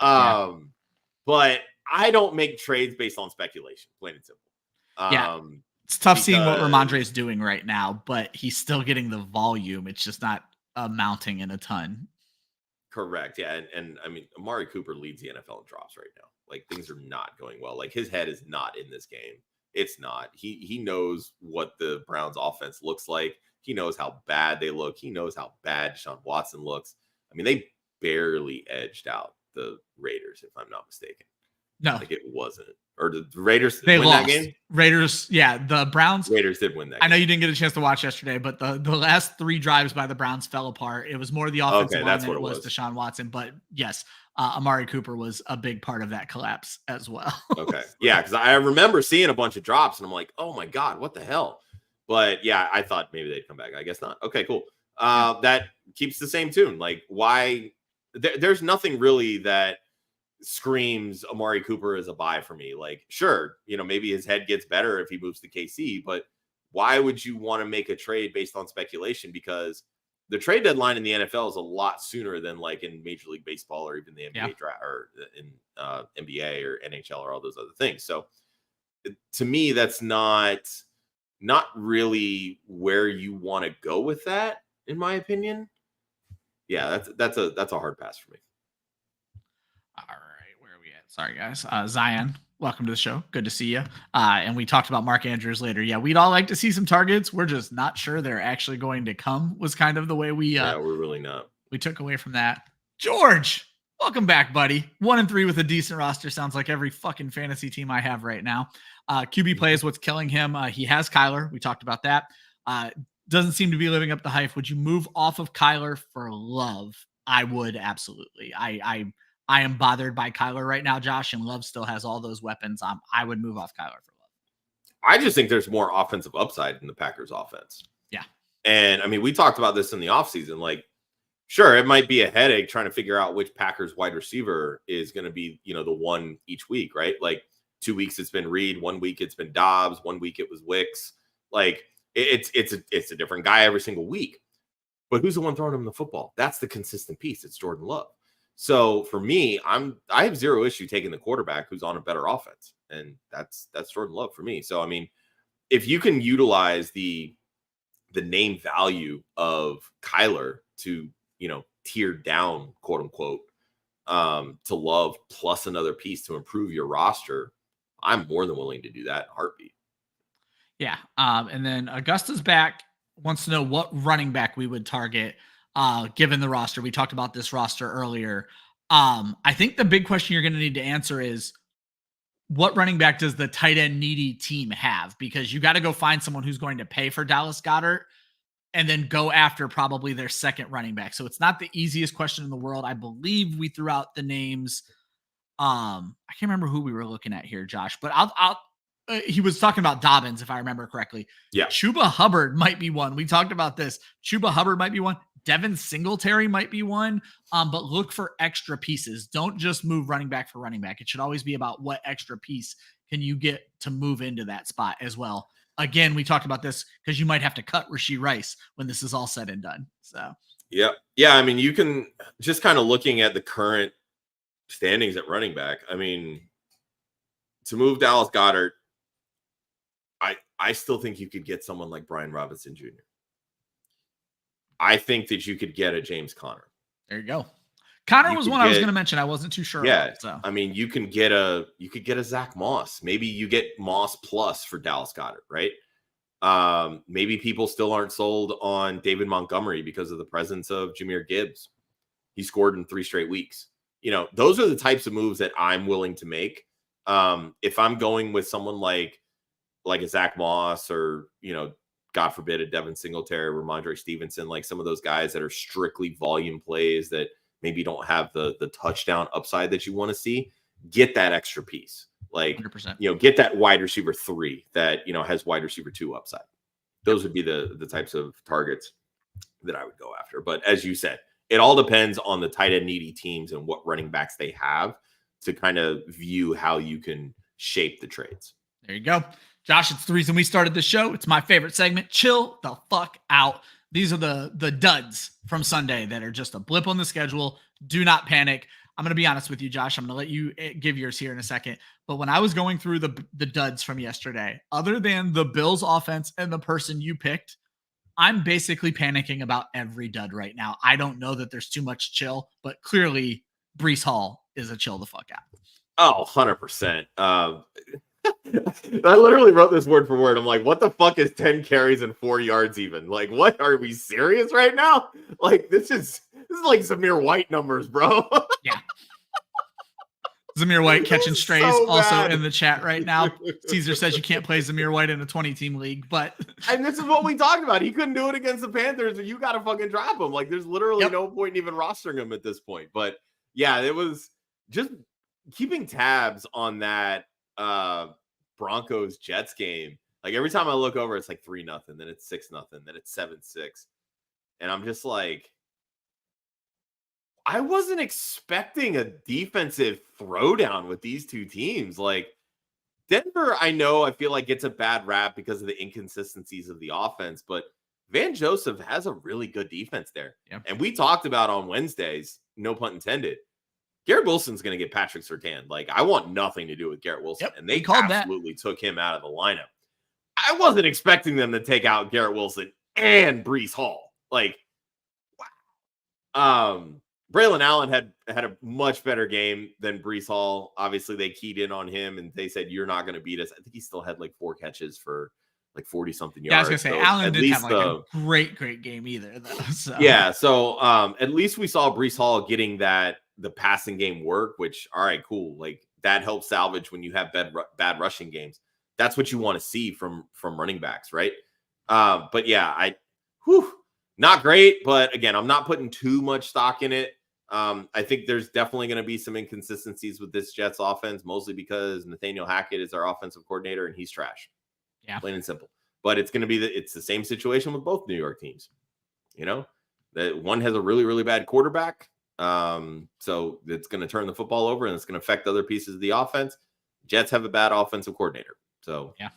But I don't make trades based on speculation, plain and simple. It's tough seeing what Ramondre is doing right now, but he's still getting the volume. It's just not amounting in a ton. Correct. Yeah. And I mean, Amari Cooper leads the NFL in drops right now. Like, things are not going well. Like, his head is not in this game. It's not. He knows what the Browns offense looks like. He knows how bad they look. He knows how bad Deshaun Watson looks. I mean, they barely edged out the Raiders, if I'm not mistaken. No, like it wasn't. Or the Raiders win that game? Raiders, yeah. The Browns. Raiders did win that game. I know you didn't get a chance to watch yesterday, but the last 3 drives by the Browns fell apart. It was more the offensive line than it was Deshaun Watson. But yes, Amari Cooper was a big part of that collapse as well. Okay. Yeah, because I remember seeing a bunch of drops, and I'm like, oh my God, what the hell? But yeah, I thought maybe they'd come back. I guess not. Okay, cool. That keeps the same tune. Like, why? There's nothing really that screams Amari Cooper is a buy for me. Like, sure, maybe his head gets better if he moves to KC, but why would you want to make a trade based on speculation? Because the trade deadline in the NFL is a lot sooner than like in Major League Baseball or even the NBA draft, or in NBA or NHL or all those other things. So to me, that's not really where you want to go with that, in my opinion. Yeah, that's a hard pass for me. All right, where are we at? Sorry, guys. Zion, welcome to the show. Good to see you. And we talked about Mark Andrews later. Yeah, we'd all like to see some targets. We're just not sure they're actually going to come, was kind of the way we we're really not. We took away from that. George, welcome back, buddy. 1-3 with a decent roster. Sounds like every fucking fantasy team I have right now. QB play is what's killing him. He has Kyler. We talked about that. Doesn't seem to be living up to hype. Would you move off of Kyler for Love? I would, absolutely. I am bothered by Kyler right now, Josh, and Love still has all those weapons. I would move off Kyler for Love. I just think there's more offensive upside in the Packers offense. Yeah. And I mean, we talked about this in the offseason. Like, sure, it might be a headache trying to figure out which Packers wide receiver is going to be, the one each week, right? Like, 2 weeks it's been Reed, 1 week it's been Dobbs, 1 week it was Wicks. Like, it's a different guy every single week. But who's the one throwing him the football? That's the consistent piece. It's Jordan Love. So for me, I have zero issue taking the quarterback who's on a better offense, and that's Jordan Love for me. So I mean, if you can utilize the name value of Kyler to tear down, quote unquote, to Love plus another piece to improve your roster, I'm more than willing to do that in a heartbeat. Yeah. And then Augusta's back, wants to know what running back we would target given the roster. We talked about this roster earlier. I think the big question you're going to need to answer is, what running back does the tight end needy team have? Because you got to go find someone who's going to pay for Dallas Goedert and then go after probably their second running back. So it's not the easiest question in the world. I believe we threw out the names. I can't remember who we were looking at here, Josh, but he was talking about Dobbins, if I remember correctly. Yeah. Chuba Hubbard might be one. We talked about this. Chuba Hubbard might be one. Devin Singletary might be one. But look for extra pieces. Don't just move running back for running back. It should always be about what extra piece can you get to move into that spot as well. Again, we talked about this because you might have to cut Rashee Rice when this is all said and done. So, yeah. I mean, you can just kind of looking at the current standings at running back. I mean, to move Dallas Goedert, I still think you could get someone like Brian Robinson Jr. I think that you could get a James Conner. There you go. Conner was one I was going to mention. I wasn't too sure. Yeah. About, so. I mean, you could get a Zach Moss. Maybe you get Moss plus for Dallas Goedert, right? Maybe people still aren't sold on David Montgomery because of the presence of Jahmyr Gibbs. He scored in 3 straight weeks. Those are the types of moves that I'm willing to make. If I'm going with someone like a Zach Moss or, God forbid, a Devin Singletary or Ramondre Stevenson, like some of those guys that are strictly volume plays that maybe don't have the touchdown upside that you want to see, get that extra piece. Like, 100%. Get that wide receiver 3 that, has wide receiver 2 upside. Those would be the types of targets that I would go after. But as you said, it all depends on the tight end needy teams and what running backs they have to kind of view how you can shape the trades. There you go. Josh, it's the reason we started the show. It's my favorite segment. Chill the fuck out. These are the duds from Sunday that are just a blip on the schedule. Do not panic. I'm going to be honest with you, Josh. I'm going to let you give yours here in a second. But when I was going through the duds from yesterday, other than the Bills offense and the person you picked, I'm basically panicking about every dud right now. I don't know that there's too much chill, but clearly Breece Hall is a chill the fuck out. Oh, 100%. I literally wrote this word for word. I'm like, what the fuck is 10 carries and 4 yards even? Like, what? Are we serious right now? Like, this is like Zamir White numbers, bro. Yeah. Zamir White catching strays so also in the chat right now. Caesar says you can't play Zamir White in a 20-team league, but and this is what we talked about. He couldn't do it against the Panthers, and you got to fucking drop him. Like, there's literally no point in even rostering him at this point. But yeah, it was just keeping tabs on that Broncos Jets game. Like, every time I look over, it's like 3-0, then it's 6-0, then it's 7-6, and I'm just like, I wasn't expecting a defensive throwdown with these two teams. Like, Denver, I feel like gets a bad rap because of the inconsistencies of the offense, but Van Joseph has a really good defense there. Yeah. And we talked about on Wednesdays, no pun intended, Garrett Wilson's going to get Patrick Surtain. Like, I want nothing to do with Garrett Wilson. Yep, and they absolutely took him out of the lineup. I wasn't expecting them to take out Garrett Wilson and Breece Hall. Like, wow. Braylon Allen had a much better game than Breece Hall. Obviously, they keyed in on him and they said, you're not going to beat us. I think he still had like 4 catches for like 40-something yards. Yeah, I was going to say, Allen didn't have like a great game either, though. So. Yeah, so at least we saw Breece Hall getting the passing game work, which, all right, cool. Like, that helps salvage when you have bad rushing games. That's what you want to see from running backs, right? But yeah, not great. But again, I'm not putting too much stock in it. I think there's definitely going to be some inconsistencies with this Jets offense, mostly because Nathaniel Hackett is our offensive coordinator and he's trash. Yeah, plain and simple. But it's going to be it's the same situation with both New York teams. That one has a really, really bad quarterback. So it's going to turn the football over and it's going to affect other pieces of the offense. Jets have a bad offensive coordinator. So yeah,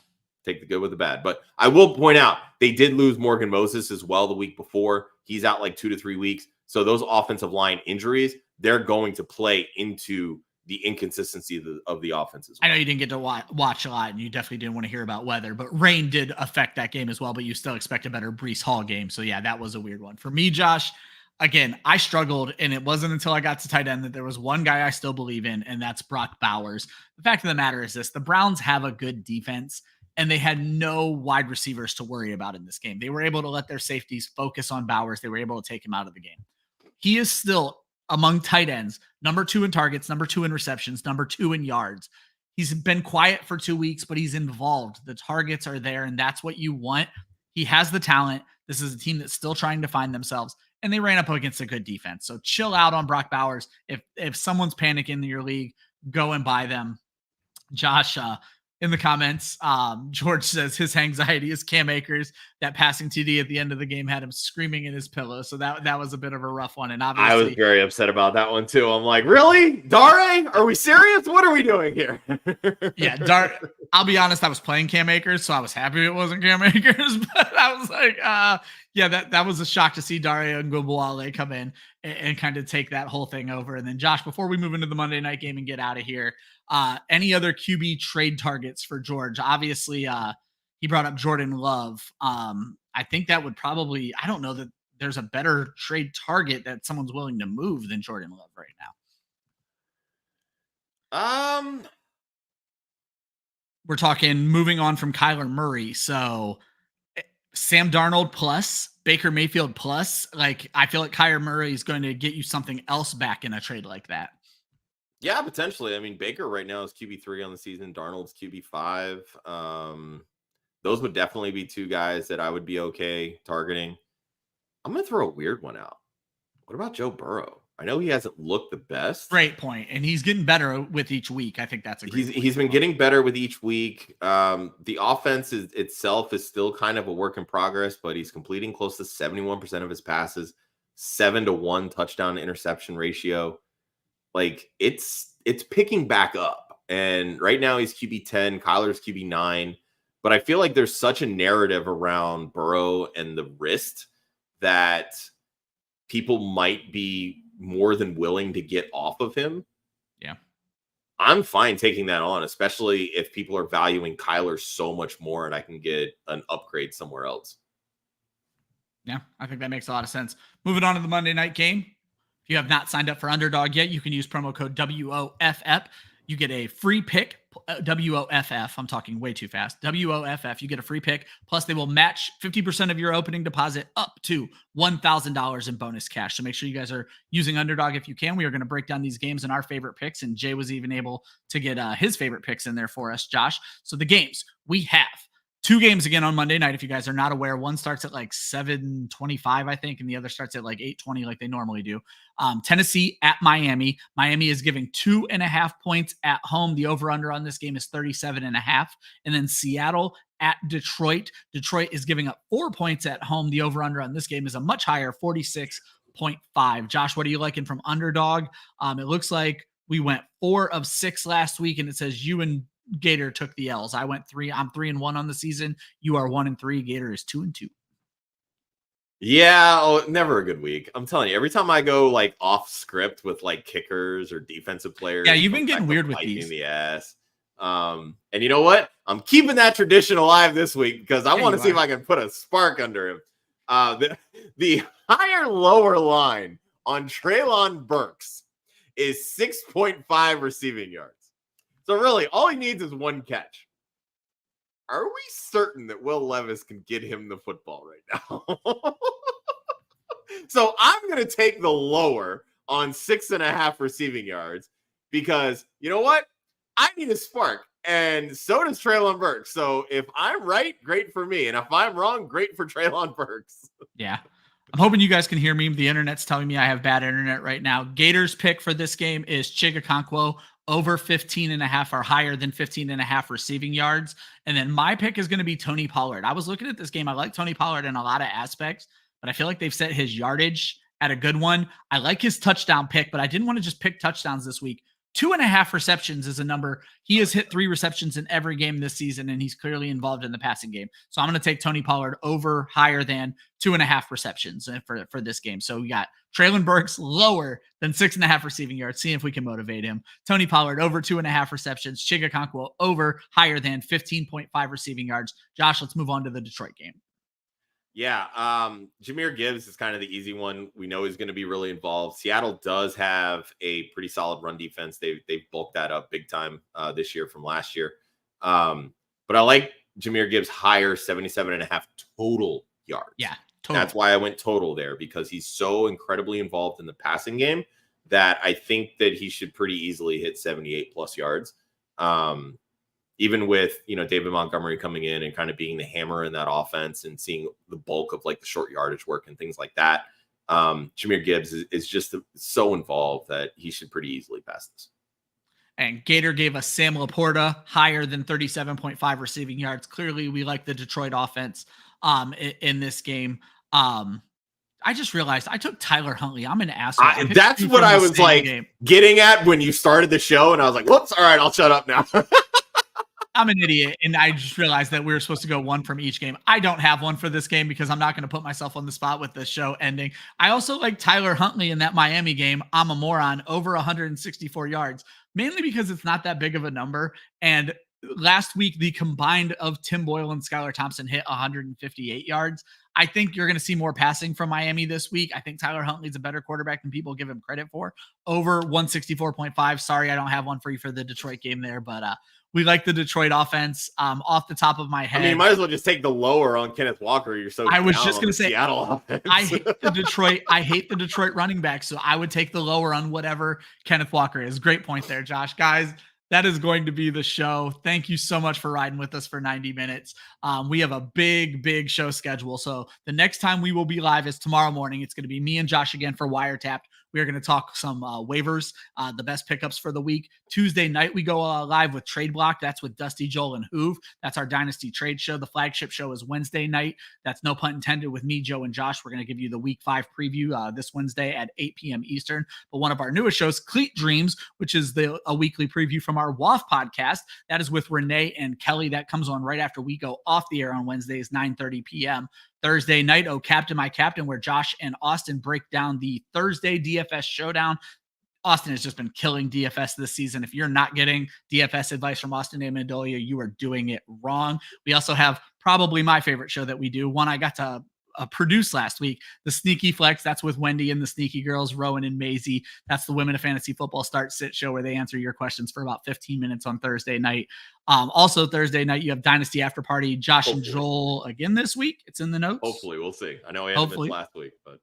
take the good with the bad. But I will point out they did lose Morgan Moses as well the week before. He's out like 2 to 3 weeks. So those offensive line injuries, they're going to play into the inconsistency of the offenses. I know you didn't get to watch a lot, and you definitely didn't want to hear about weather, but rain did affect that game as well, but you still expect a better Breece Hall game. So yeah, that was a weird one. For me, Josh, again, I struggled, and it wasn't until I got to tight end that there was one guy I still believe in, and that's Brock Bowers. The fact of the matter is this: the Browns have a good defense, and they had no wide receivers to worry about in this game. They were able to let their safeties focus on Bowers. They were able to take him out of the game. He is still, among tight ends, number 2 in targets, number 2 in receptions, number 2 in yards. He's been quiet for 2 weeks, but he's involved. The targets are there, and that's what you want. He has the talent. This is a team that's still trying to find themselves, and they ran up against a good defense. So chill out on Brock Bowers. If someone's panicking in your league, go and buy them. Josh, in the comments. George says his anxiety is Cam Akers. That passing TD at the end of the game had him screaming in his pillow. So that was a bit of a rough one. And I was obviously, very upset about that one too. I'm like, really? Dare? Are we serious? What are we doing here? yeah, I'll be honest, I was playing Cam Akers, so I was happy it wasn't Cam Akers. But I was like, yeah, that was a shock to see Daria and Ngubwale come in and kind of take that whole thing over. And then Josh, before we move into the Monday night game and get out of here, any other QB trade targets for George? Obviously, he brought up Jordan Love. I think that would probably, I don't know that there's a better trade target that someone's willing to move than Jordan Love right now. We're talking moving on from Kyler Murray. So Sam Darnold plus Baker Mayfield plus, like, I feel like Kyler Murray is going to get you something else back in a trade like that. Yeah, potentially. I mean, Baker right now is QB3 on the season. Darnold's QB5. Those would definitely be two guys that I would be okay targeting. I'm going to throw a weird one out. What about Joe Burrow? I know he hasn't looked the best. Great point. And he's getting better with each week. I think that's a great point. He's been getting better with each week. The offense itself is still kind of a work in progress, but he's completing close to 71% of his passes, 7-to-1 touchdown to interception ratio. Like, it's picking back up. And right now he's QB10, Kyler's QB9. But I feel like there's such a narrative around Burrow and the wrist that people might be more than willing to get off of him. Yeah. I'm fine taking that on, especially if people are valuing Kyler so much more and I can get an upgrade somewhere else. Yeah, I think that makes a lot of sense. Moving on to the Monday night game. If you have not signed up for Underdog yet, you can use promo code WOFF. You get a free pick. WOFF. I'm talking way too fast. WOFF. You get a free pick. Plus, they will match 50% of your opening deposit up to $1,000 in bonus cash. So make sure you guys are using Underdog if you can. We are going to break down these games and our favorite picks. And Jay was even able to get his favorite picks in there for us, Josh. So the games we have. 2 games again on Monday night. If you guys are not aware, one starts at like 7:25, I think, and the other starts at like 8:20, like they normally do. Tennessee at Miami. Miami is giving 2.5 points at home. The over/under on this game is 37.5. And then Seattle at Detroit. Detroit is giving up 4 points at home. The over/under on this game is a much higher 46.5. Josh, what are you liking from Underdog? It looks like we went 4 of 6 last week, and it says you and Gator took the L's. I'm 3-1 on the season. You are 1-3. Gator is 2-2. Yeah, never a good week. I'm telling you, every time I go like off script with like kickers or defensive players, yeah, you've been getting weird with these. In the ass. And you know what? I'm keeping that tradition alive this week because I want to see if I can put a spark under him. The higher lower line on Treylon Burks is 6.5 receiving yards. So really, all he needs is 1 catch. Are we certain that Will Levis can get him the football right now? So I'm going to take the lower on 6.5 receiving yards because, you know what? I need a spark, and so does Treylon Burks. So if I'm right, great for me. And if I'm wrong, great for Treylon Burks. Yeah. I'm hoping you guys can hear me. The internet's telling me I have bad internet right now. Gators pick for this game is Chigakonkwo over 15.5 or higher than 15.5 receiving yards. And then my pick is going to be Tony Pollard. I was looking at this game. I like Tony Pollard in a lot of aspects, but I feel like they've set his yardage at a good one. I like his touchdown pick, but I didn't want to just pick touchdowns this week. 2.5 receptions is a number. He has hit 3 receptions in every game this season, and he's clearly involved in the passing game. So I'm going to take Tony Pollard over higher than 2.5 receptions for this game. So we got Treylon Burks lower than 6.5 receiving yards. See if we can motivate him. Tony Pollard over 2.5 receptions. Chigakonkwo over higher than 15.5 receiving yards. Josh, let's move on to the Detroit game. Yeah, Jahmyr Gibbs is kind of the easy one. We know he's going to be really involved. Seattle does have a pretty solid run defense. They've bulked that up big time this year from last year. But I like Jahmyr Gibbs higher, 77.5 total yards. Yeah, total. That's why I went total there, because he's so incredibly involved in the passing game that I think that he should pretty easily hit 78 plus yards. Even with, David Montgomery coming in and kind of being the hammer in that offense and seeing the bulk of like the short yardage work and things like that. Jahmyr Gibbs is just so involved that he should pretty easily pass this. And Gator gave us Sam Laporta higher than 37.5 receiving yards. Clearly, we like the Detroit offense in this game. I just realized I took Tyler Huntley. I'm an asshole. That's what I was like getting at when you started the show, and I was like, whoops, all right, I'll shut up now. I'm an idiot, and I just realized that we were supposed to go one from each game. I don't have one for this game because I'm not going to put myself on the spot with the show ending. I also like Tyler Huntley in that Miami game. I'm a moron, over 164 yards, mainly because it's not that big of a number. And last week, the combined of Tim Boyle and Skylar Thompson hit 158 yards. I think you're going to see more passing from Miami this week. I think Tyler Huntley's a better quarterback than people give him credit for. Over 164.5. Sorry, I don't have one for you for the Detroit game there, but we like the Detroit offense. Off the top of my head, I mean, you might as well just take the lower on Kenneth Walker. You're so. I was just going to say Seattle offense. I hate the Detroit running back, so I would take the lower on whatever Kenneth Walker is. Great point there, Josh. Guys, that is going to be the show. Thank you so much for riding with us for 90 minutes. We have a big show schedule. So the next time we will be live is tomorrow morning. It's going to be me and Josh again for Wiretapped. We are going to talk some waivers, the best pickups for the week. Tuesday night, we go live with Trade Block. That's with Dusty, Joel, and Hoove. That's our Dynasty Trade show. The flagship show is Wednesday night. That's no pun intended with me, Joe, and Josh. We're going to give you the Week 5 preview this Wednesday at 8 p.m. Eastern. But one of our newest shows, Cleat Dreams, which is a weekly preview from our WAF podcast. That is with Renee and Kelly. That comes on right after we go off the air on Wednesdays, 9:30 p.m. Thursday night, Oh Captain, My Captain, where Josh and Austin break down the Thursday DFS showdown. Austin has just been killing DFS this season. If you're not getting DFS advice from Austin Amendolia, you are doing it wrong. We also have probably my favorite show that we do, one I got to produce last week, the Sneaky Flex. That's with Wendy and the Sneaky Girls, Rowan and Maisie. That's the Women of Fantasy Football Start Sit show where they answer your questions for about 15 minutes on Thursday night. Also Thursday night, you have Dynasty After Party, Josh and Joel again this week. It's in the notes. Hopefully, we'll see. I know I had missed last week, but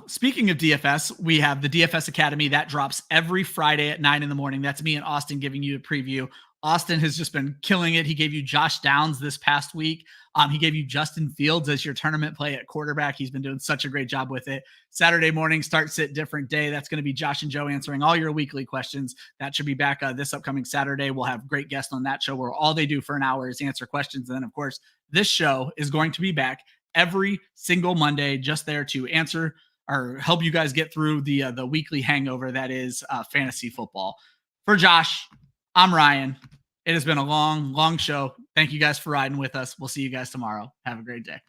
speaking of DFS, we have the DFS Academy that drops every Friday at 9 a.m. That's me and Austin giving you a preview. Austin has just been killing it. He gave you Josh Downs this past week. He gave you Justin Fields as your tournament play at quarterback. He's been doing such a great job with it. Saturday morning, start, sit, different day. That's going to be Josh and Joe answering all your weekly questions. That should be back this upcoming Saturday. We'll have great guests on that show where all they do for an hour is answer questions. And then, of course, this show is going to be back every single Monday, just there to answer or help you guys get through the weekly hangover that is fantasy football. For Josh, I'm Ryan. It has been a long show. Thank you guys for riding with us. We'll see you guys tomorrow. Have a great day.